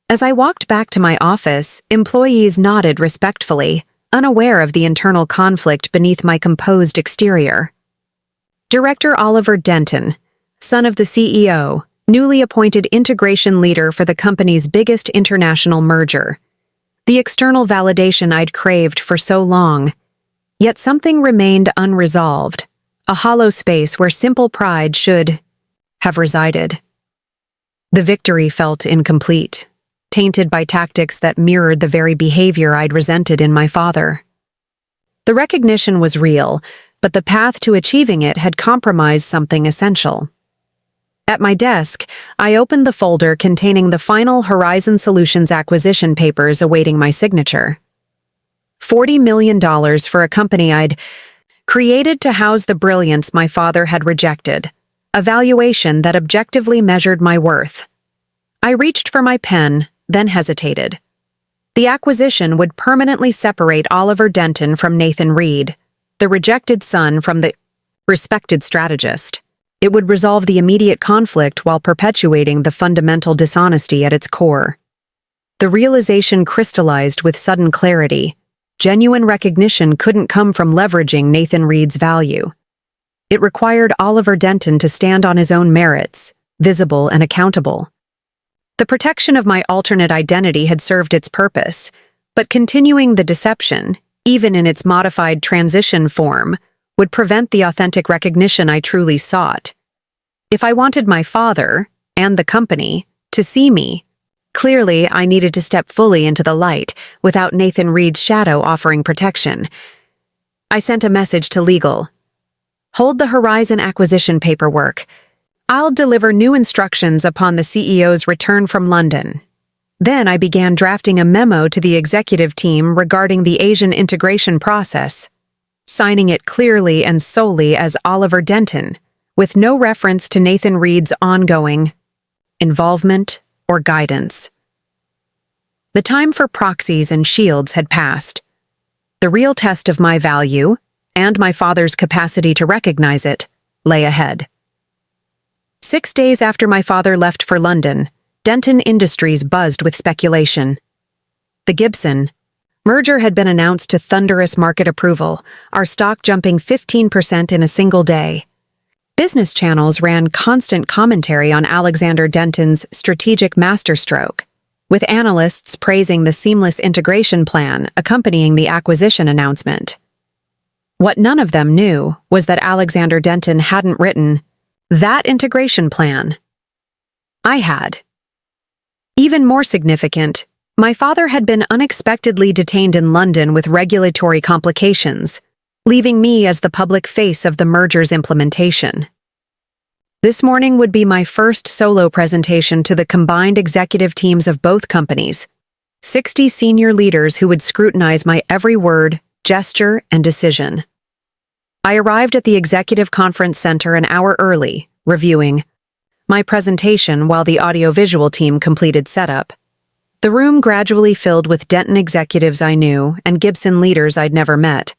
As I walked back to my office, employees nodded respectfully, unaware of the internal conflict beneath my composed exterior. Director Oliver Denton, son of the CEO, newly appointed integration leader for the company's biggest international merger. The external validation I'd craved for so long. Yet something remained unresolved, a hollow space where simple pride should have resided. The victory felt incomplete, tainted by tactics that mirrored the very behavior I'd resented in my father. The recognition was real, but the path to achieving it had compromised something essential. At my desk, I opened the folder containing the final Horizon Solutions acquisition papers awaiting my signature. $40 million for a company I'd created to house the brilliance my father had rejected, a valuation that objectively measured my worth. I reached for my pen, then hesitated. The acquisition would permanently separate Oliver Denton from Nathan Reed, the rejected son from the respected strategist. It would resolve the immediate conflict while perpetuating the fundamental dishonesty at its core. The realization crystallized with sudden clarity. Genuine recognition couldn't come from leveraging Nathan Reed's value. It required Oliver Denton to stand on his own merits, visible and accountable. The protection of my alternate identity had served its purpose, but continuing the deception, even in its modified transition form, would prevent the authentic recognition I truly sought. If I wanted my father, and the company, to see me, clearly I needed to step fully into the light without Nathan Reed's shadow offering protection. I sent a message to legal. Hold the Horizon acquisition paperwork. I'll deliver new instructions upon the CEO's return from London. Then I began drafting a memo to the executive team regarding the Asian integration process, signing it clearly and solely as Oliver Denton, with no reference to Nathan Reed's ongoing involvement or guidance. The time for proxies and shields had passed. The real test of my value, and my father's capacity to recognize it, lay ahead. 6 days after my father left for London, Denton Industries buzzed with speculation. The Gibson merger had been announced to thunderous market approval, our stock jumping 15% in a single day. Business channels ran constant commentary on Alexander Denton's strategic masterstroke, with analysts praising the seamless integration plan accompanying the acquisition announcement. What none of them knew was that Alexander Denton hadn't written that integration plan. I had. Even more significant, my father had been unexpectedly detained in London with regulatory complications, leaving me as the public face of the merger's implementation. This morning would be my first solo presentation to the combined executive teams of both companies, 60 senior leaders who would scrutinize my every word, gesture, and decision. I arrived at the Executive Conference Center an hour early, reviewing my presentation while the audiovisual team completed setup. The room gradually filled with Denton executives I knew and Gibson leaders I'd never met,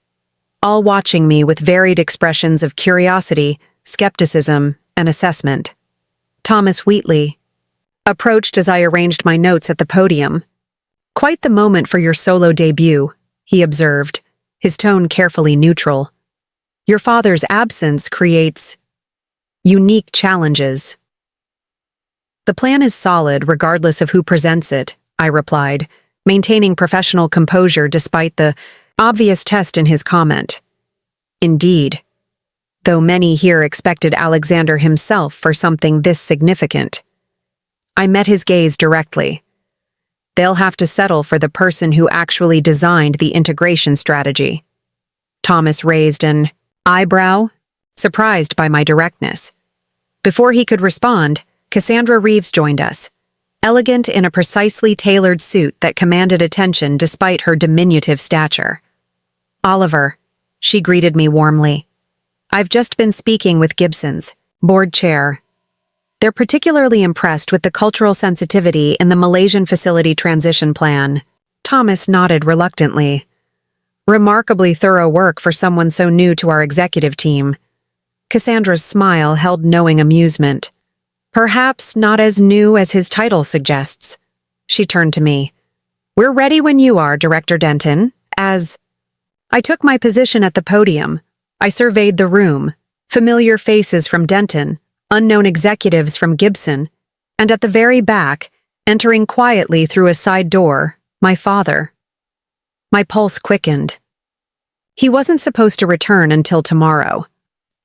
all watching me with varied expressions of curiosity, skepticism, and assessment. Thomas Wheatley approached as I arranged my notes at the podium. "Quite the moment for your solo debut," he observed, his tone carefully neutral. "Your father's absence creates unique challenges." "The plan is solid regardless of who presents it," I replied, maintaining professional composure despite the obvious test in his comment. "Indeed. Though many here expected Alexander himself for something this significant." I met his gaze directly. "They'll have to settle for the person who actually designed the integration strategy." Thomas raised an eyebrow, surprised by my directness. Before he could respond, Cassandra Reeves joined us, elegant in a precisely tailored suit that commanded attention despite her diminutive stature. "Oliver," she greeted me warmly. "I've just been speaking with Gibson's board chair. They're particularly impressed with the cultural sensitivity in the Malaysian facility transition plan." Thomas nodded reluctantly. "Remarkably thorough work for someone so new to our executive team." Cassandra's smile held knowing amusement. "Perhaps not as new as his title suggests." She turned to me. "We're ready when you are, Director Denton." As I took my position at the podium, I surveyed the room, familiar faces from Denton, unknown executives from Gibson, and at the very back, entering quietly through a side door, my father. My pulse quickened. He wasn't supposed to return until tomorrow.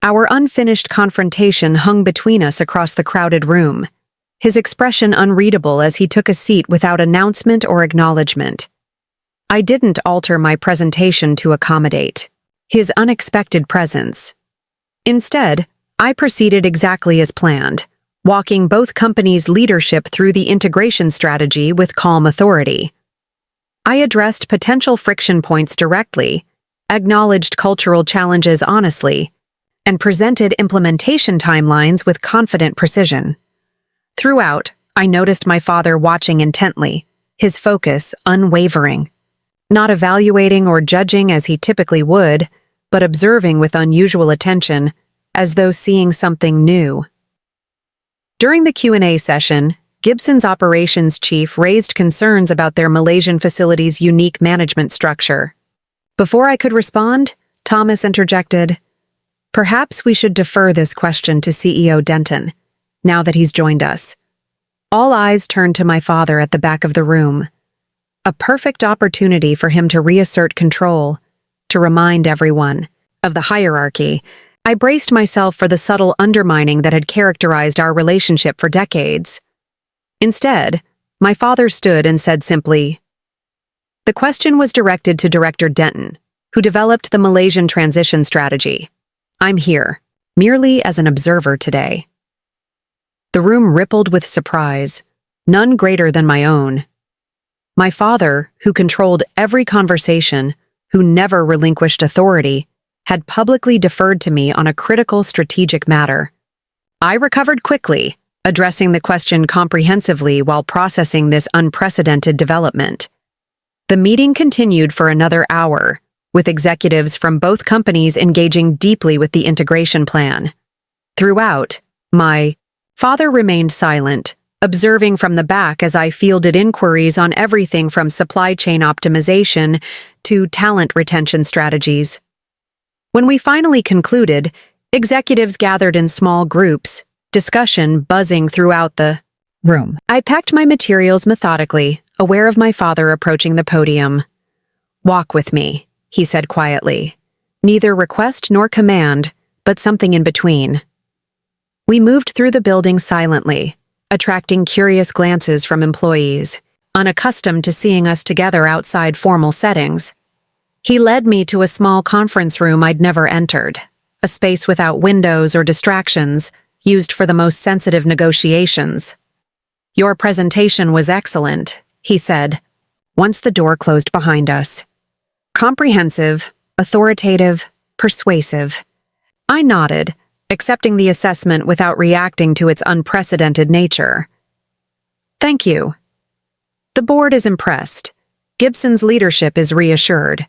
Our unfinished confrontation hung between us across the crowded room, his expression unreadable as he took a seat without announcement or acknowledgement. I didn't alter my presentation to accommodate his unexpected presence. Instead, I proceeded exactly as planned, walking both companies' leadership through the integration strategy with calm authority. I addressed potential friction points directly, acknowledged cultural challenges honestly, and presented implementation timelines with confident precision. Throughout, I noticed my father watching intently, his focus unwavering, not evaluating or judging as he typically would, but observing with unusual attention, as though seeing something new. During the Q&A session, Gibson's operations chief raised concerns about their Malaysian facility's unique management structure. Before I could respond, Thomas interjected, "Perhaps we should defer this question to CEO Denton, now that he's joined us." All eyes turned to my father at the back of the room. A perfect opportunity for him to reassert control, to remind everyone of the hierarchy. I braced myself for the subtle undermining that had characterized our relationship for decades. Instead, my father stood and said simply, "The question was directed to Director Denton, who developed the Malaysian transition strategy. I'm here, merely as an observer today." The room rippled with surprise, none greater than my own. My father, who controlled every conversation, who never relinquished authority, had publicly deferred to me on a critical strategic matter. I recovered quickly, addressing the question comprehensively while processing this unprecedented development. The meeting continued for another hour, with executives from both companies engaging deeply with the integration plan. Throughout, my father remained silent, observing from the back as I fielded inquiries on everything from supply chain optimization to talent retention strategies. When we finally concluded, executives gathered in small groups, discussion buzzing throughout the room. I packed my materials methodically, aware of my father approaching the podium. "Walk with me," he said quietly. Neither request nor command, but something in between. We moved through the building silently, attracting curious glances from employees, unaccustomed to seeing us together outside formal settings. He led me to a small conference room I'd never entered, a space without windows or distractions, used for the most sensitive negotiations. "Your presentation was excellent," he said, once the door closed behind us. "Comprehensive, authoritative, persuasive." I nodded, accepting the assessment without reacting to its unprecedented nature. "Thank you." The board is impressed. Gibson's leadership is reassured.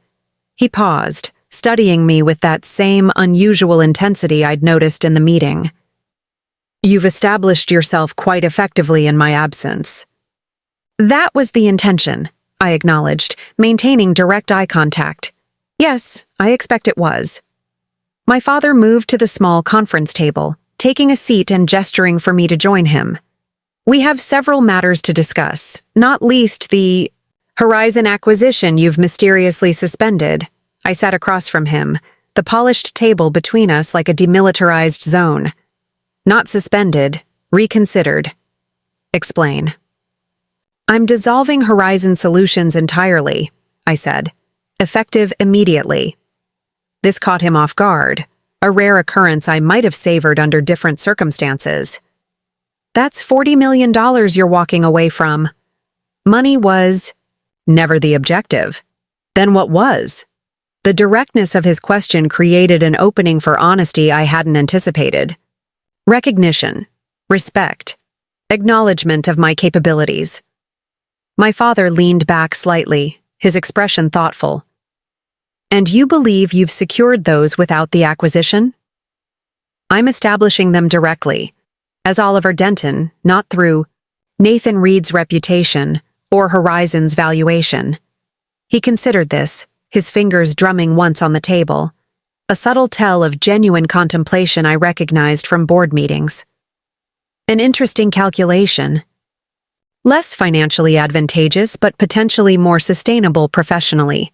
He paused, studying me with that same unusual intensity I'd noticed in the meeting. "You've established yourself quite effectively in my absence." "That was the intention," I acknowledged, maintaining direct eye contact. "Yes, I expect it was." My father moved to the small conference table, taking a seat and gesturing for me to join him. "We have several matters to discuss, not least the Horizon acquisition you've mysteriously suspended." I sat across from him, the polished table between us like a demilitarized zone. "Not suspended, reconsidered." "Explain." "I'm dissolving Horizon Solutions entirely," I said, "effective immediately." This caught him off guard, a rare occurrence I might have savored under different circumstances. "That's $40 million you're walking away from." Money was never the objective. Then what was? The directness of his question created an opening for honesty I hadn't anticipated. Recognition, respect, acknowledgement of my capabilities. My father leaned back slightly, his expression thoughtful. "And you believe you've secured those without the acquisition?" "I'm establishing them directly, as Oliver Denton, not through Nathan Reed's reputation or Horizon's valuation." He considered this, his fingers drumming once on the table, a subtle tell of genuine contemplation I recognized from board meetings. "An interesting calculation. Less financially advantageous, but potentially more sustainable professionally."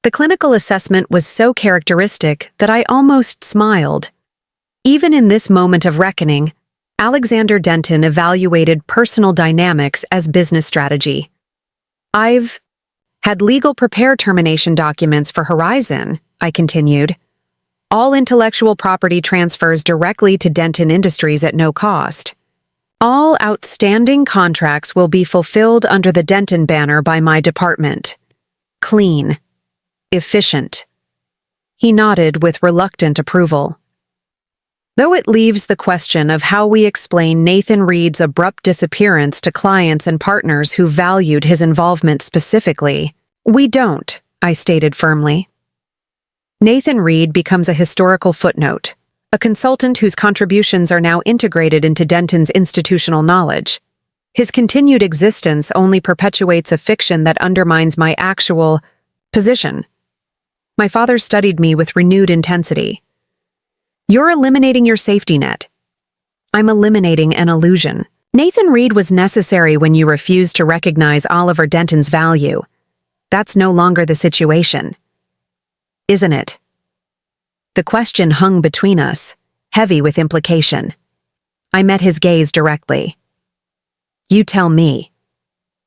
The clinical assessment was so characteristic that I almost smiled. Even in this moment of reckoning, Alexander Denton evaluated personal dynamics as business strategy. "I've had legal prepare termination documents for Horizon," I continued. "All intellectual property transfers directly to Denton Industries at no cost. All outstanding contracts will be fulfilled under the Denton banner by my department. Clean. Efficient. He nodded with reluctant approval. Though it leaves the question of how we explain Nathan Reed's abrupt disappearance to clients and partners who valued his involvement specifically, we don't, I stated firmly. Nathan Reed becomes a historical footnote, a consultant whose contributions are now integrated into Denton's institutional knowledge. His continued existence only perpetuates a fiction that undermines my actual position. My father studied me with renewed intensity. You're eliminating your safety net. I'm eliminating an illusion. Nathan Reed was necessary when you refused to recognize Oliver Denton's value. That's no longer the situation. Isn't it? The question hung between us, heavy with implication. I met his gaze directly. You tell me.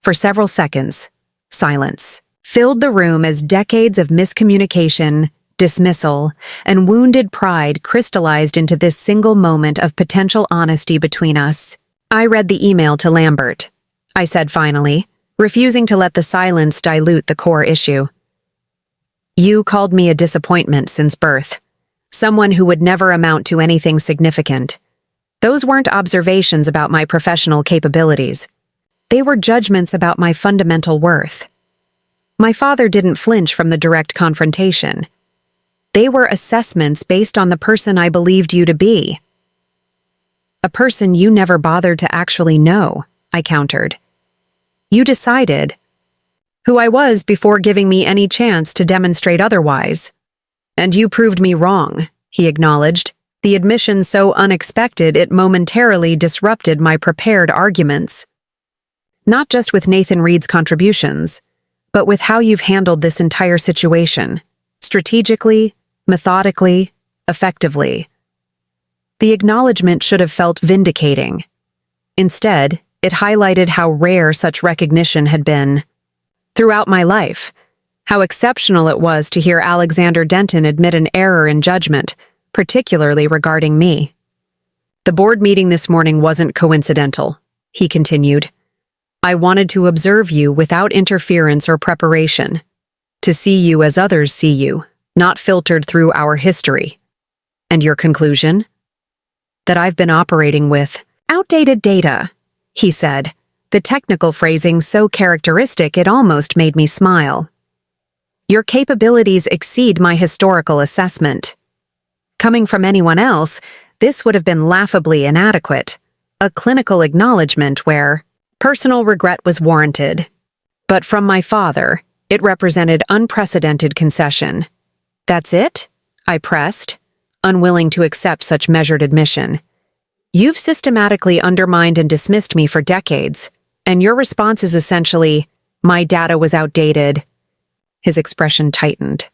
For several seconds, silence filled the room as decades of miscommunication, dismissal, and wounded pride crystallized into this single moment of potential honesty between us. I read the email to Lambert, I said finally, refusing to let the silence dilute the core issue. You called me a disappointment since birth, someone who would never amount to anything significant. Those weren't observations about my professional capabilities. They were judgments about my fundamental worth. My father didn't flinch from the direct confrontation. They were assessments based on the person I believed you to be. A person you never bothered to actually know, I countered. You decided who I was before giving me any chance to demonstrate otherwise. And you proved me wrong, he acknowledged, the admission so unexpected it momentarily disrupted my prepared arguments. Not just with Nathan Reed's contributions, but with how you've handled this entire situation, strategically, methodically, effectively. The acknowledgement should have felt vindicating. Instead, it highlighted how rare such recognition had been. Throughout my life, how exceptional it was to hear Alexander Denton admit an error in judgment, particularly regarding me. The board meeting this morning wasn't coincidental, he continued. I wanted to observe you without interference or preparation, to see you as others see you, not filtered through our history. And your conclusion? That I've been operating with outdated data, he said, the technical phrasing so characteristic it almost made me smile. Your capabilities exceed my historical assessment. Coming from anyone else, this would have been laughably inadequate, a clinical acknowledgement where personal regret was warranted. But from my father, it represented unprecedented concession. That's it? I pressed, unwilling to accept such measured admission. You've systematically undermined and dismissed me for decades, and your response is essentially, my data was outdated. His expression tightened.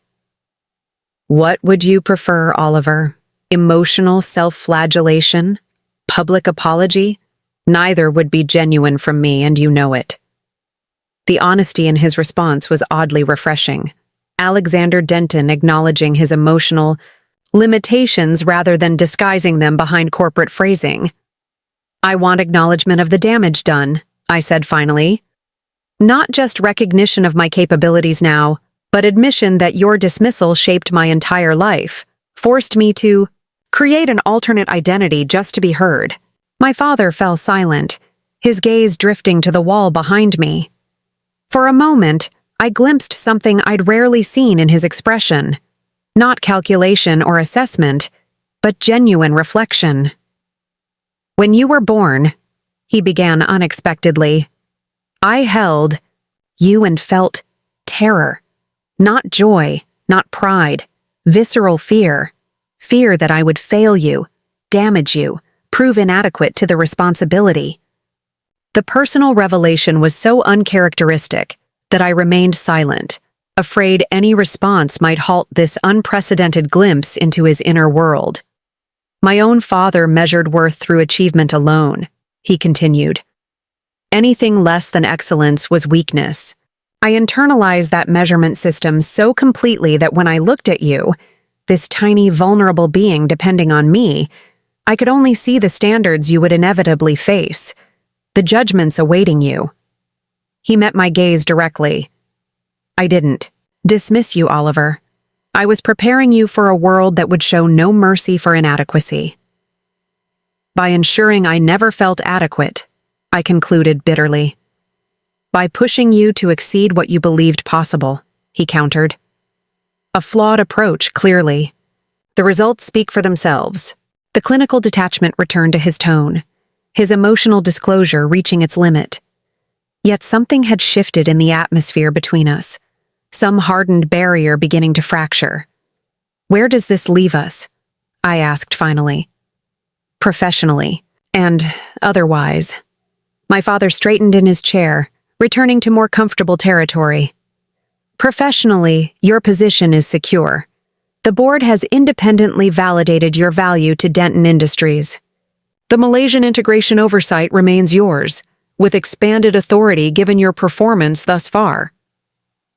What would you prefer, Oliver? Emotional self-flagellation? Public apology? Neither would be genuine from me, and you know it. The honesty in his response was oddly refreshing. Alexander Denton acknowledging his emotional limitations rather than disguising them behind corporate phrasing. I want acknowledgement of the damage done, I said finally. Not just recognition of my capabilities now, but admission that your dismissal shaped my entire life, forced me to create an alternate identity just to be heard. My father fell silent, his gaze drifting to the wall behind me. For a moment, I glimpsed something I'd rarely seen in his expression. Not calculation or assessment, but genuine reflection. When you were born, he began unexpectedly, I held you and felt terror. Not joy, not pride, visceral fear. Fear that I would fail you, damage you, prove inadequate to the responsibility. The personal revelation was so uncharacteristic that I remained silent, afraid any response might halt this unprecedented glimpse into his inner world. My own father measured worth through achievement alone, he continued. Anything less than excellence was weakness. I internalized that measurement system so completely that when I looked at you, this tiny, vulnerable being depending on me, I could only see the standards you would inevitably face, the judgments awaiting you. He met my gaze directly. I didn't dismiss you, Oliver. I was preparing you for a world that would show no mercy for inadequacy. By ensuring I never felt adequate, I concluded bitterly. By pushing you to exceed what you believed possible, he countered. A flawed approach, clearly. The results speak for themselves. The clinical detachment returned to his tone, his emotional disclosure reaching its limit. Yet something had shifted in the atmosphere between us, some hardened barrier beginning to fracture. Where does this leave us? I asked finally. Professionally, and otherwise. My father straightened in his chair, returning to more comfortable territory. Professionally, your position is secure. The board has independently validated your value to Denton Industries. The Malaysian integration oversight remains yours, with expanded authority given your performance thus far.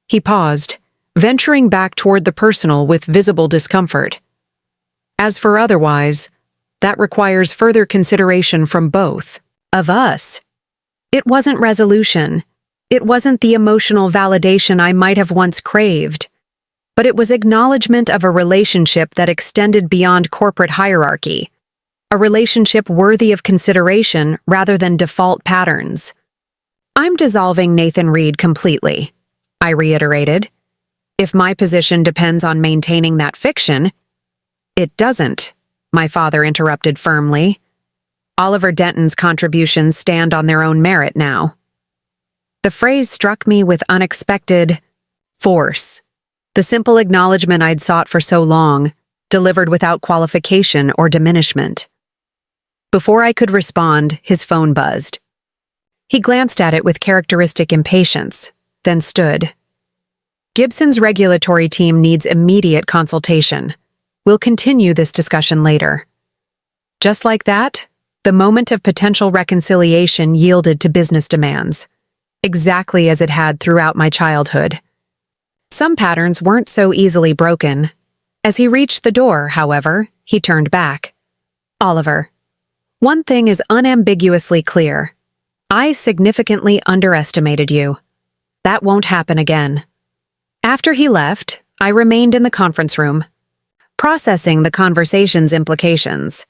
He paused, venturing back toward the personal with visible discomfort. As for otherwise, that requires further consideration from both of us. It wasn't resolution. It wasn't the emotional validation I might have once craved, but it was acknowledgement of a relationship that extended beyond corporate hierarchy, a relationship worthy of consideration rather than default patterns. I'm dissolving Nathan Reed completely, I reiterated. If my position depends on maintaining that fiction, it doesn't, my father interrupted firmly. Oliver Denton's contributions stand on their own merit now. The phrase struck me with unexpected force. The simple acknowledgement I'd sought for so long, delivered without qualification or diminishment. Before I could respond, his phone buzzed. He glanced at it with characteristic impatience, then stood. Gibson's regulatory team needs immediate consultation. We'll continue this discussion later. Just like that, the moment of potential reconciliation yielded to business demands, exactly as it had throughout my childhood. Some patterns weren't so easily broken. As he reached the door, however, he turned back. Oliver, one thing is unambiguously clear. I significantly underestimated you. That won't happen again. After he left, I remained in the conference room, processing the conversation's implications.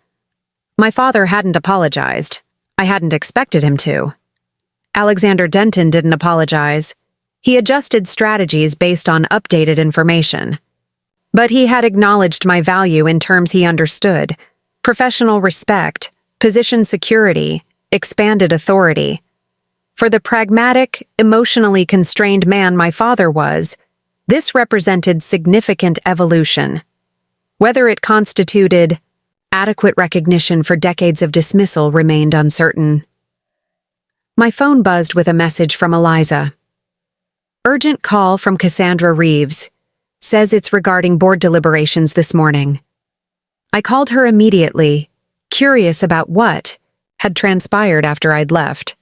My father hadn't apologized. I hadn't expected him to. Alexander Denton didn't apologize. He adjusted strategies based on updated information. But he had acknowledged my value in terms he understood: professional respect, position security, expanded authority. For the pragmatic, emotionally constrained man my father was, this represented significant evolution. Whether it constituted adequate recognition for decades of dismissal remained uncertain. My phone buzzed with a message from Eliza. Urgent call from Cassandra Reeves. Says it's regarding board deliberations this morning. I called her immediately, curious about what had transpired after I'd left.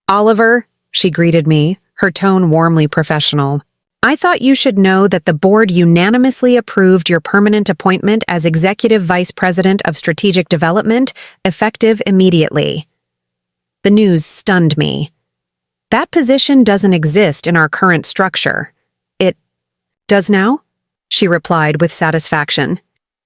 Oliver, she greeted me, her tone warmly professional. I thought you should know that the board unanimously approved your permanent appointment as Executive Vice President of Strategic Development, effective immediately. The news stunned me. That position doesn't exist in our current structure. It does now? She replied with satisfaction.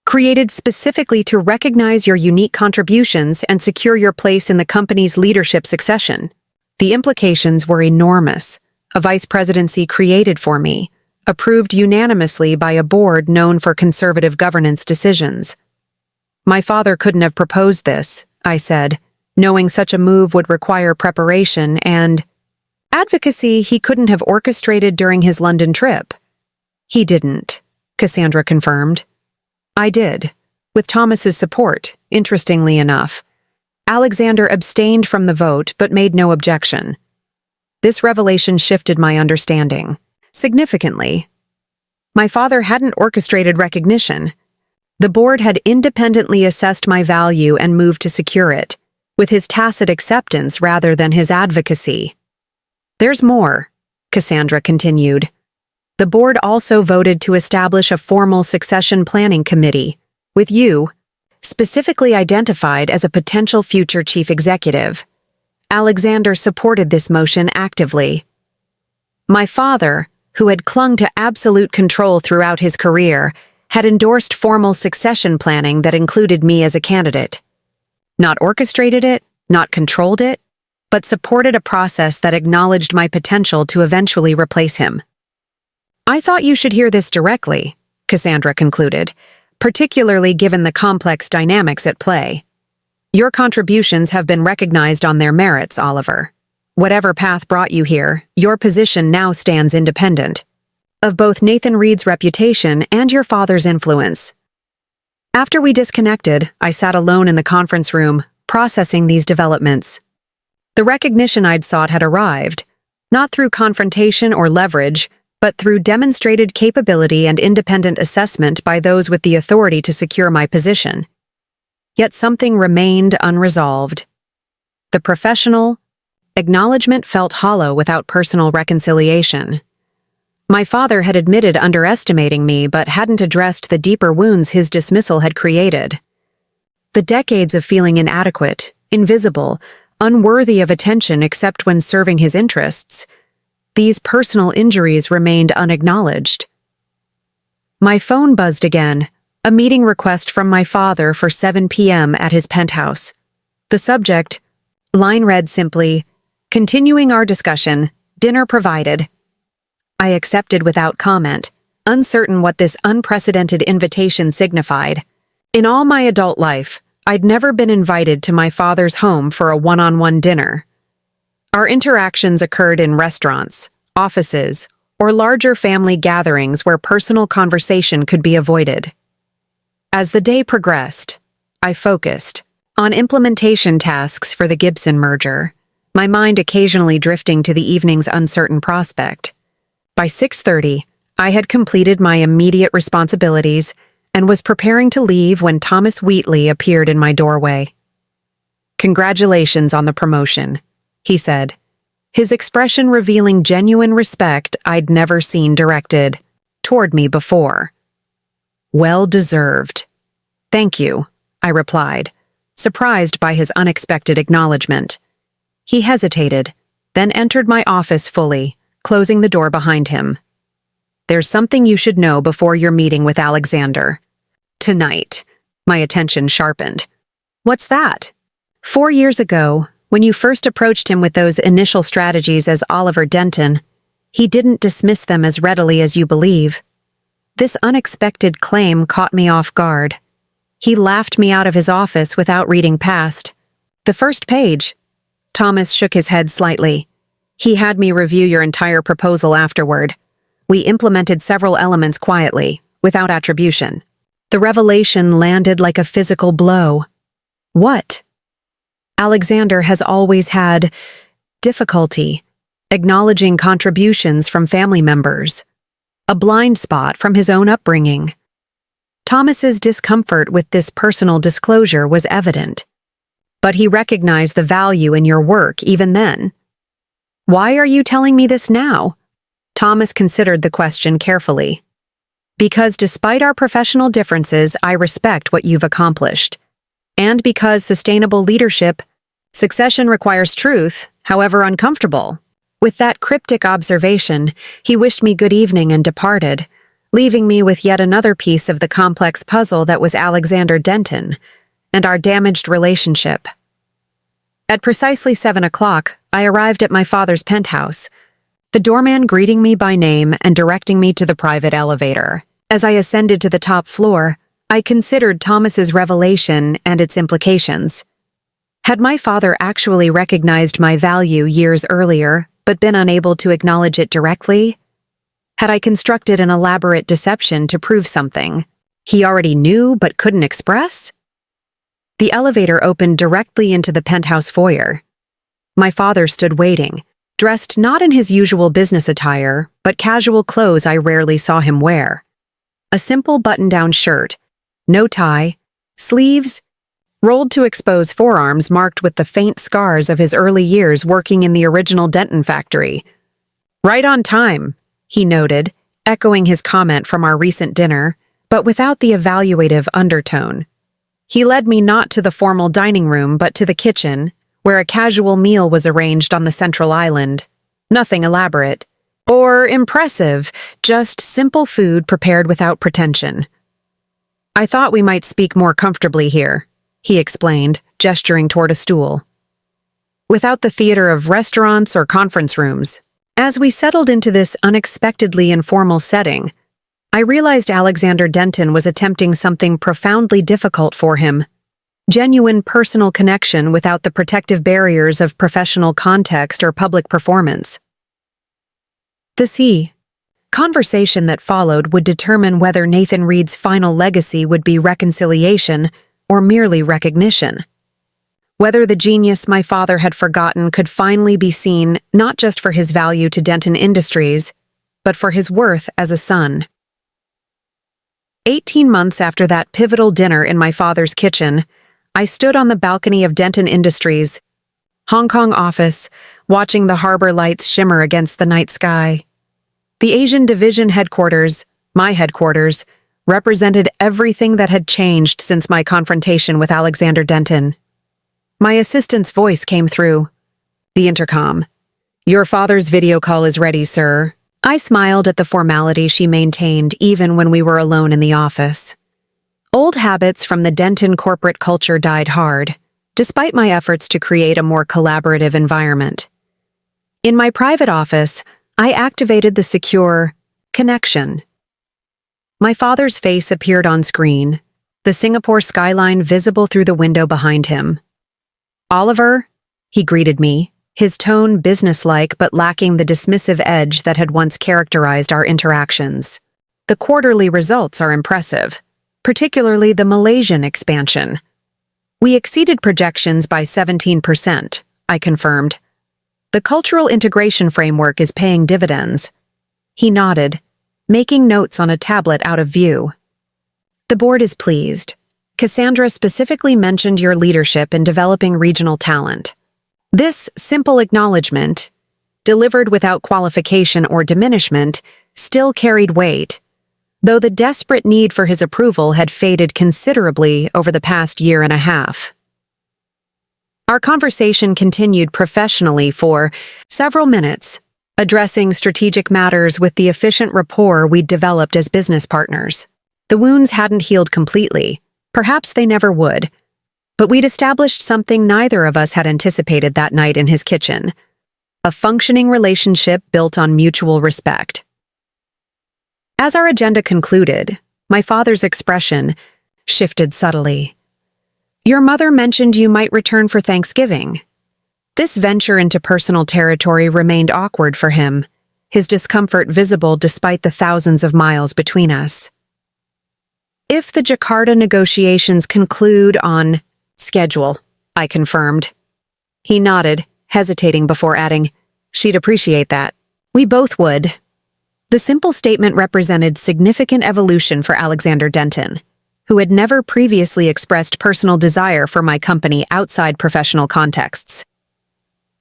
Created specifically to recognize your unique contributions and secure your place in the company's leadership succession. The implications were enormous. A vice presidency created for me, approved unanimously by a board known for conservative governance decisions. My father couldn't have proposed this, I said, knowing such a move would require preparation and advocacy he couldn't have orchestrated during his London trip. He didn't, Cassandra confirmed. I did, with Thomas's support, interestingly enough. Alexander abstained from the vote but made no objection. This revelation shifted my understanding significantly. My father hadn't orchestrated recognition. The board had independently assessed my value and moved to secure it, with his tacit acceptance rather than his advocacy. There's more, Cassandra continued. The board also voted to establish a formal succession planning committee, with you specifically identified as a potential future chief executive. Alexander supported this motion actively. My father, who had clung to absolute control throughout his career, had endorsed formal succession planning that included me as a candidate. Not orchestrated it, not controlled it, but supported a process that acknowledged my potential to eventually replace him. "I thought you should hear this directly," Cassandra concluded, "particularly given the complex dynamics at play. Your contributions have been recognized on their merits, Oliver. Whatever path brought you here, your position now stands independent of both Nathan Reed's reputation and your father's influence." After we disconnected, I sat alone in the conference room, processing these developments. The recognition I'd sought had arrived, not through confrontation or leverage, but through demonstrated capability and independent assessment by those with the authority to secure my position. Yet something remained unresolved. The professional acknowledgement felt hollow without personal reconciliation. My father had admitted underestimating me but hadn't addressed the deeper wounds his dismissal had created. The decades of feeling inadequate, invisible, unworthy of attention except when serving his interests, these personal injuries remained unacknowledged. My phone buzzed again, a meeting request from my father for 7 p.m. at his penthouse. The subject line read simply, "Continuing our discussion, dinner provided." I accepted without comment, uncertain what this unprecedented invitation signified. In all my adult life, I'd never been invited to my father's home for a one-on-one dinner. Our interactions occurred in restaurants, offices, or larger family gatherings where personal conversation could be avoided. As the day progressed, I focused on implementation tasks for the Gibson merger, my mind occasionally drifting to the evening's uncertain prospect. By 6:30, I had completed my immediate responsibilities and was preparing to leave when Thomas Wheatley appeared in my doorway. "Congratulations on the promotion," he said, his expression revealing genuine respect I'd never seen directed toward me before. "Well deserved." "Thank you," I replied, surprised by his unexpected acknowledgement. He hesitated, then entered my office fully, closing the door behind him. "There's something you should know before your meeting with Alexander. Tonight." My attention sharpened. "What's that?" 4 years ago, when you first approached him with those initial strategies as Oliver Denton, he didn't dismiss them as readily as you believe. This unexpected claim caught me off guard. He laughed me out of his office without reading past the first page. Thomas shook his head slightly. "He had me review your entire proposal afterward. We implemented several elements quietly, without attribution. The revelation landed like a physical blow." "What?" "Alexander has always had difficulty acknowledging contributions from family members, a blind spot from his own upbringing." Thomas's discomfort with this personal disclosure was evident. "But he recognized the value in your work even then." "Why are you telling me this now?" Thomas considered the question carefully. "Because despite our professional differences, I respect what you've accomplished. And because sustainable succession requires truth, however uncomfortable." With that cryptic observation, he wished me good evening and departed, leaving me with yet another piece of the complex puzzle that was Alexander Denton and our damaged relationship. At precisely 7 o'clock, I arrived at my father's penthouse, the doorman greeting me by name and directing me to the private elevator. As I ascended to the top floor, I considered Thomas's revelation and its implications. Had my father actually recognized my value years earlier, but been unable to acknowledge it directly? Had I constructed an elaborate deception to prove something he already knew but couldn't express? The elevator opened directly into the penthouse foyer. My father stood waiting, dressed not in his usual business attire, but casual clothes I rarely saw him wear. A simple button-down shirt, no tie, sleeves rolled to expose forearms marked with the faint scars of his early years working in the original Denton factory. "Right on time," he noted, echoing his comment from our recent dinner, but without the evaluative undertone. He led me not to the formal dining room but to the kitchen, where a casual meal was arranged on the central island. Nothing elaborate, Or impressive, just simple food prepared without pretension. I thought we might speak more comfortably here, he explained, gesturing toward a stool. Without the theater of restaurants or conference rooms. As we settled into this unexpectedly informal setting, I realized Alexander Denton was attempting something profoundly difficult for him. Genuine personal connection without the protective barriers of professional context or public performance. The conversation that followed would determine whether Nathan Reed's final legacy would be reconciliation or merely recognition. Whether the genius my father had forgotten could finally be seen not just for his value to Denton Industries, but for his worth as a son. 18 months after that pivotal dinner in my father's kitchen, I stood on the balcony of Denton Industries, Hong Kong office, watching the harbor lights shimmer against the night sky. The Asian Division headquarters, my headquarters, represented everything that had changed since my confrontation with Alexander Denton. My assistant's voice came through the intercom. "Your father's video call is ready, sir." I smiled at the formality she maintained even when we were alone in the office. Old habits from the Denton corporate culture died hard, despite my efforts to create a more collaborative environment. In my private office, I activated the secure connection. My father's face appeared on screen, the Singapore skyline visible through the window behind him. "Oliver," he greeted me, his tone businesslike but lacking the dismissive edge that had once characterized our interactions. "The quarterly results are impressive, particularly the Malaysian expansion. We exceeded projections by 17%, I confirmed. The cultural integration framework is paying dividends." He nodded, making notes on a tablet out of view. "The board is pleased. Cassandra specifically mentioned your leadership in developing regional talent." This simple acknowledgement, delivered without qualification or diminishment, still carried weight, though the desperate need for his approval had faded considerably over the past year and a half. Our conversation continued professionally for several minutes, addressing strategic matters with the efficient rapport we'd developed as business partners. The wounds hadn't healed completely, perhaps they never would, but we'd established something neither of us had anticipated that night in his kitchen: a functioning relationship built on mutual respect. As our agenda concluded, my father's expression shifted subtly. "Your mother mentioned you might return for Thanksgiving." This venture into personal territory remained awkward for him, his discomfort visible despite the thousands of miles between us. "If the Jakarta negotiations conclude on schedule," I confirmed. He nodded, hesitating before adding, "She'd appreciate that." "We both would." The simple statement represented significant evolution for Alexander Denton, who had never previously expressed personal desire for my company outside professional contexts.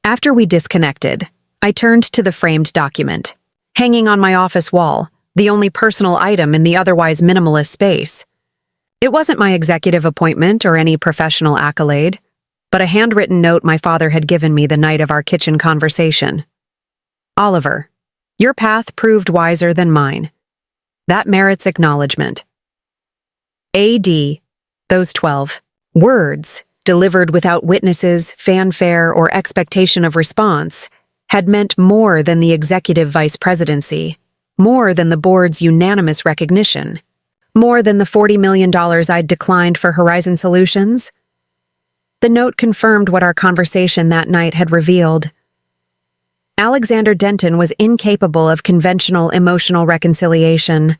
After we disconnected, I turned to the framed document, hanging on my office wall, the only personal item in the otherwise minimalist space. It wasn't my executive appointment or any professional accolade, but a handwritten note my father had given me the night of our kitchen conversation. "Oliver, your path proved wiser than mine. That merits acknowledgement." A.D. Those 12 words, delivered without witnesses, fanfare, or expectation of response, had meant more than the executive vice presidency, more than the board's unanimous recognition, more than the $40 million I'd declined for Horizon Solutions. The note confirmed what our conversation that night had revealed. Alexander Denton was incapable of conventional emotional reconciliation.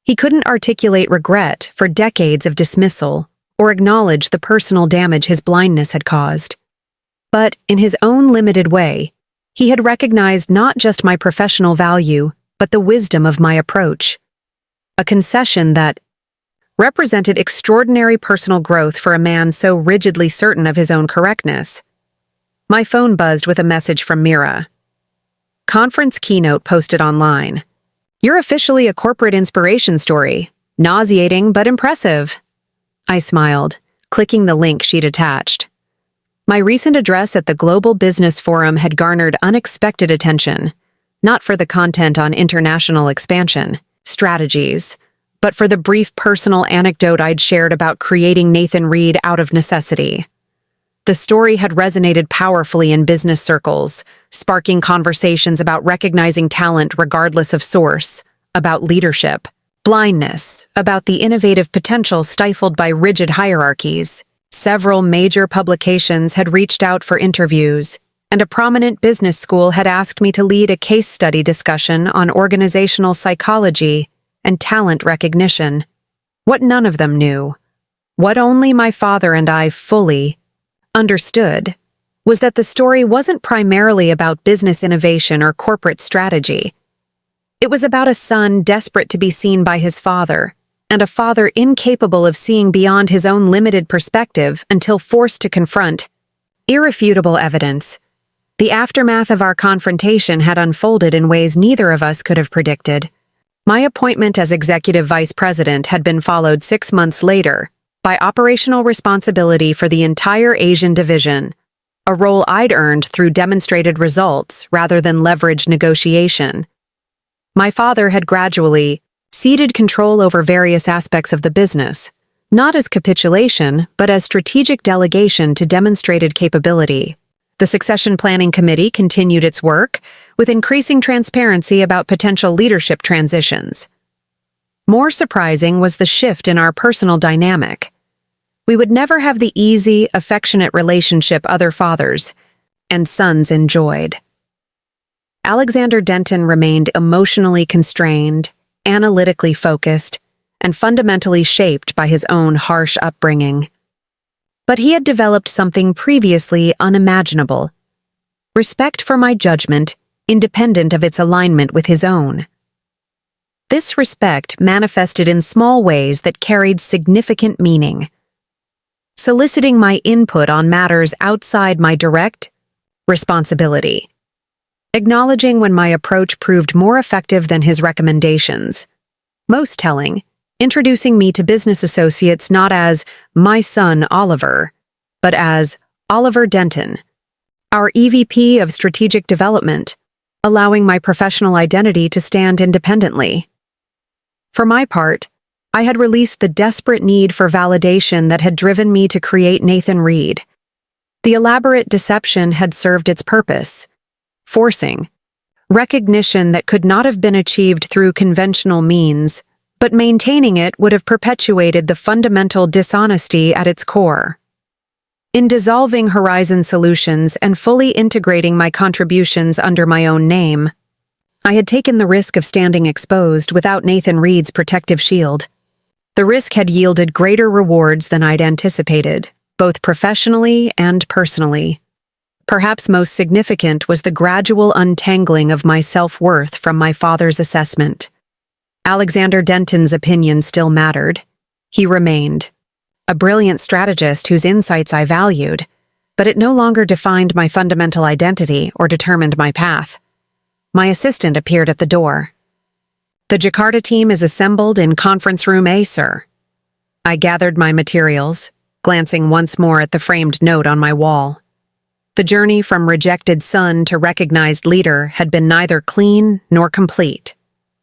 He couldn't articulate regret for decades of dismissal or acknowledge the personal damage his blindness had caused. But in his own limited way, he had recognized not just my professional value, but the wisdom of my approach. A concession that represented extraordinary personal growth for a man so rigidly certain of his own correctness. My phone buzzed with a message from Mira. Conference keynote posted online. "You're officially a corporate inspiration story. Nauseating but impressive." I smiled, clicking the link she'd attached. My recent address at the Global Business Forum had garnered unexpected attention, not for the content on international expansion, strategies, but for the brief personal anecdote I'd shared about creating Nathan Reed out of necessity. The story had resonated powerfully in business circles, sparking conversations about recognizing talent regardless of source, about leadership, blindness, about the innovative potential stifled by rigid hierarchies. Several major publications had reached out for interviews, and a prominent business school had asked me to lead a case study discussion on organizational psychology and talent recognition. What none of them knew, what only my father and I fully understood, was that the story wasn't primarily about business innovation or corporate strategy. It was about a son desperate to be seen by his father, and a father incapable of seeing beyond his own limited perspective until forced to confront irrefutable evidence. The aftermath of our confrontation had unfolded in ways neither of us could have predicted. My appointment as executive vice president had been followed 6 months later by operational responsibility for the entire Asian division, a role I'd earned through demonstrated results rather than leveraged negotiation. My father had gradually ceded control over various aspects of the business, not as capitulation, but as strategic delegation to demonstrated capability. The succession planning committee continued its work, with increasing transparency about potential leadership transitions. More surprising was the shift in our personal dynamic. We would never have the easy, affectionate relationship other fathers and sons enjoyed. Alexander Denton remained emotionally constrained, analytically focused, and fundamentally shaped by his own harsh upbringing. But he had developed something previously unimaginable: respect for my judgment, independent of its alignment with his own. This respect manifested in small ways that carried significant meaning, soliciting my input on matters outside my direct responsibility, acknowledging when my approach proved more effective than his recommendations. Most telling, introducing me to business associates not as my son Oliver, but as Oliver Denton, our EVP of Strategic Development, allowing my professional identity to stand independently. For my part, I had released the desperate need for validation that had driven me to create Nathan Reed. The elaborate deception had served its purpose, forcing recognition that could not have been achieved through conventional means, but maintaining it would have perpetuated the fundamental dishonesty at its core. In dissolving Horizon Solutions and fully integrating my contributions under my own name, I had taken the risk of standing exposed without Nathan Reed's protective shield. The risk had yielded greater rewards than I'd anticipated, both professionally and personally. Perhaps most significant was the gradual untangling of my self-worth from my father's assessment. Alexander Denton's opinion still mattered. He remained a brilliant strategist whose insights I valued, but it no longer defined my fundamental identity or determined my path. My assistant appeared at the door. "The Jakarta team is assembled in Conference Room A, sir." I gathered my materials, glancing once more at the framed note on my wall. The journey from rejected son to recognized leader had been neither clean nor complete.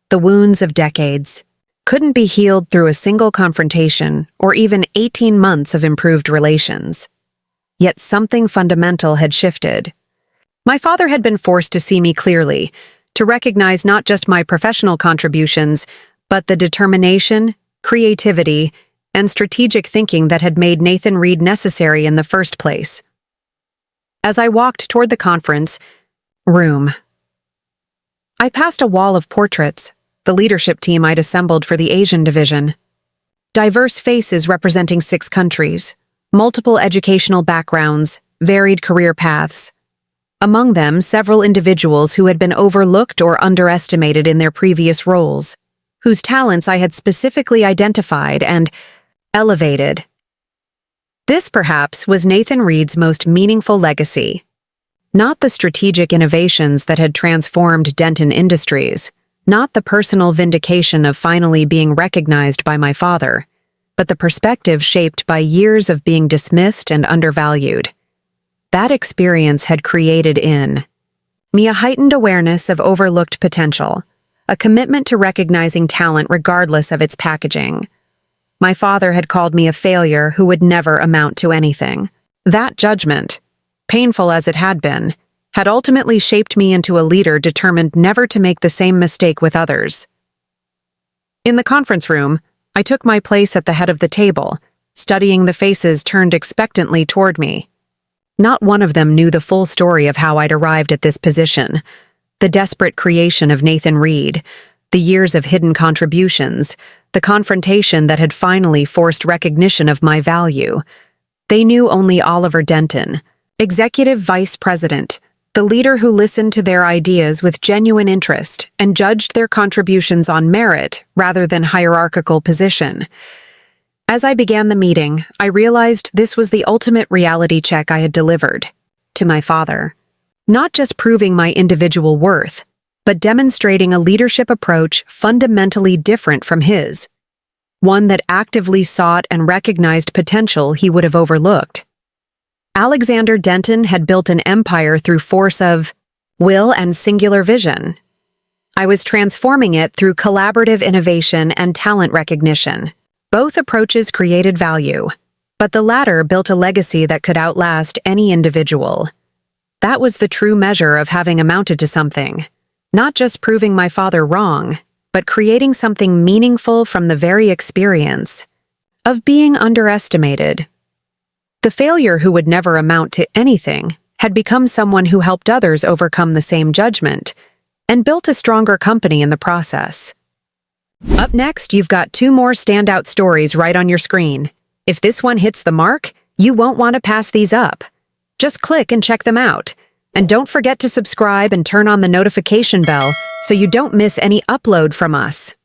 The wounds of decades couldn't be healed through a single confrontation or even 18 months of improved relations. Yet something fundamental had shifted. My father had been forced to see me clearly, to recognize not just my professional contributions, but the determination, creativity, and strategic thinking that had made Nathan Reed necessary in the first place. As I walked toward the conference room, I passed a wall of portraits, the leadership team I'd assembled for the Asian division. Diverse faces representing 6 countries, multiple educational backgrounds, varied career paths. Among them, several individuals who had been overlooked or underestimated in their previous roles, whose talents I had specifically identified and elevated. This, perhaps, was Nathan Reed's most meaningful legacy. Not the strategic innovations that had transformed Denton Industries, not the personal vindication of finally being recognized by my father, but the perspective shaped by years of being dismissed and undervalued. That experience had created in me a heightened awareness of overlooked potential, a commitment to recognizing talent regardless of its packaging. My father had called me a failure who would never amount to anything. That judgment, painful as it had been, had ultimately shaped me into a leader determined never to make the same mistake with others. In the conference room, I took my place at the head of the table, studying the faces turned expectantly toward me. Not one of them knew the full story of how I'd arrived at this position, the desperate creation of Nathan Reed, the years of hidden contributions, the confrontation that had finally forced recognition of my value. They knew only Oliver Denton, Executive Vice President, the leader who listened to their ideas with genuine interest and judged their contributions on merit rather than hierarchical position. As I began the meeting, I realized this was the ultimate reality check I had delivered to my father. Not just proving my individual worth, but demonstrating a leadership approach fundamentally different from his, one that actively sought and recognized potential he would have overlooked. Alexander Denton had built an empire through force of will and singular vision. I was transforming it through collaborative innovation and talent recognition. Both approaches created value, but the latter built a legacy that could outlast any individual. That was the true measure of having amounted to something, not just proving my father wrong, but creating something meaningful from the very experience of being underestimated. The failure who would never amount to anything had become someone who helped others overcome the same judgment and built a stronger company in the process. Up next, you've got 2 more standout stories right on your screen. If this one hits the mark, you won't want to pass these up. Just click and check them out. And don't forget to subscribe and turn on the notification bell so you don't miss any upload from us.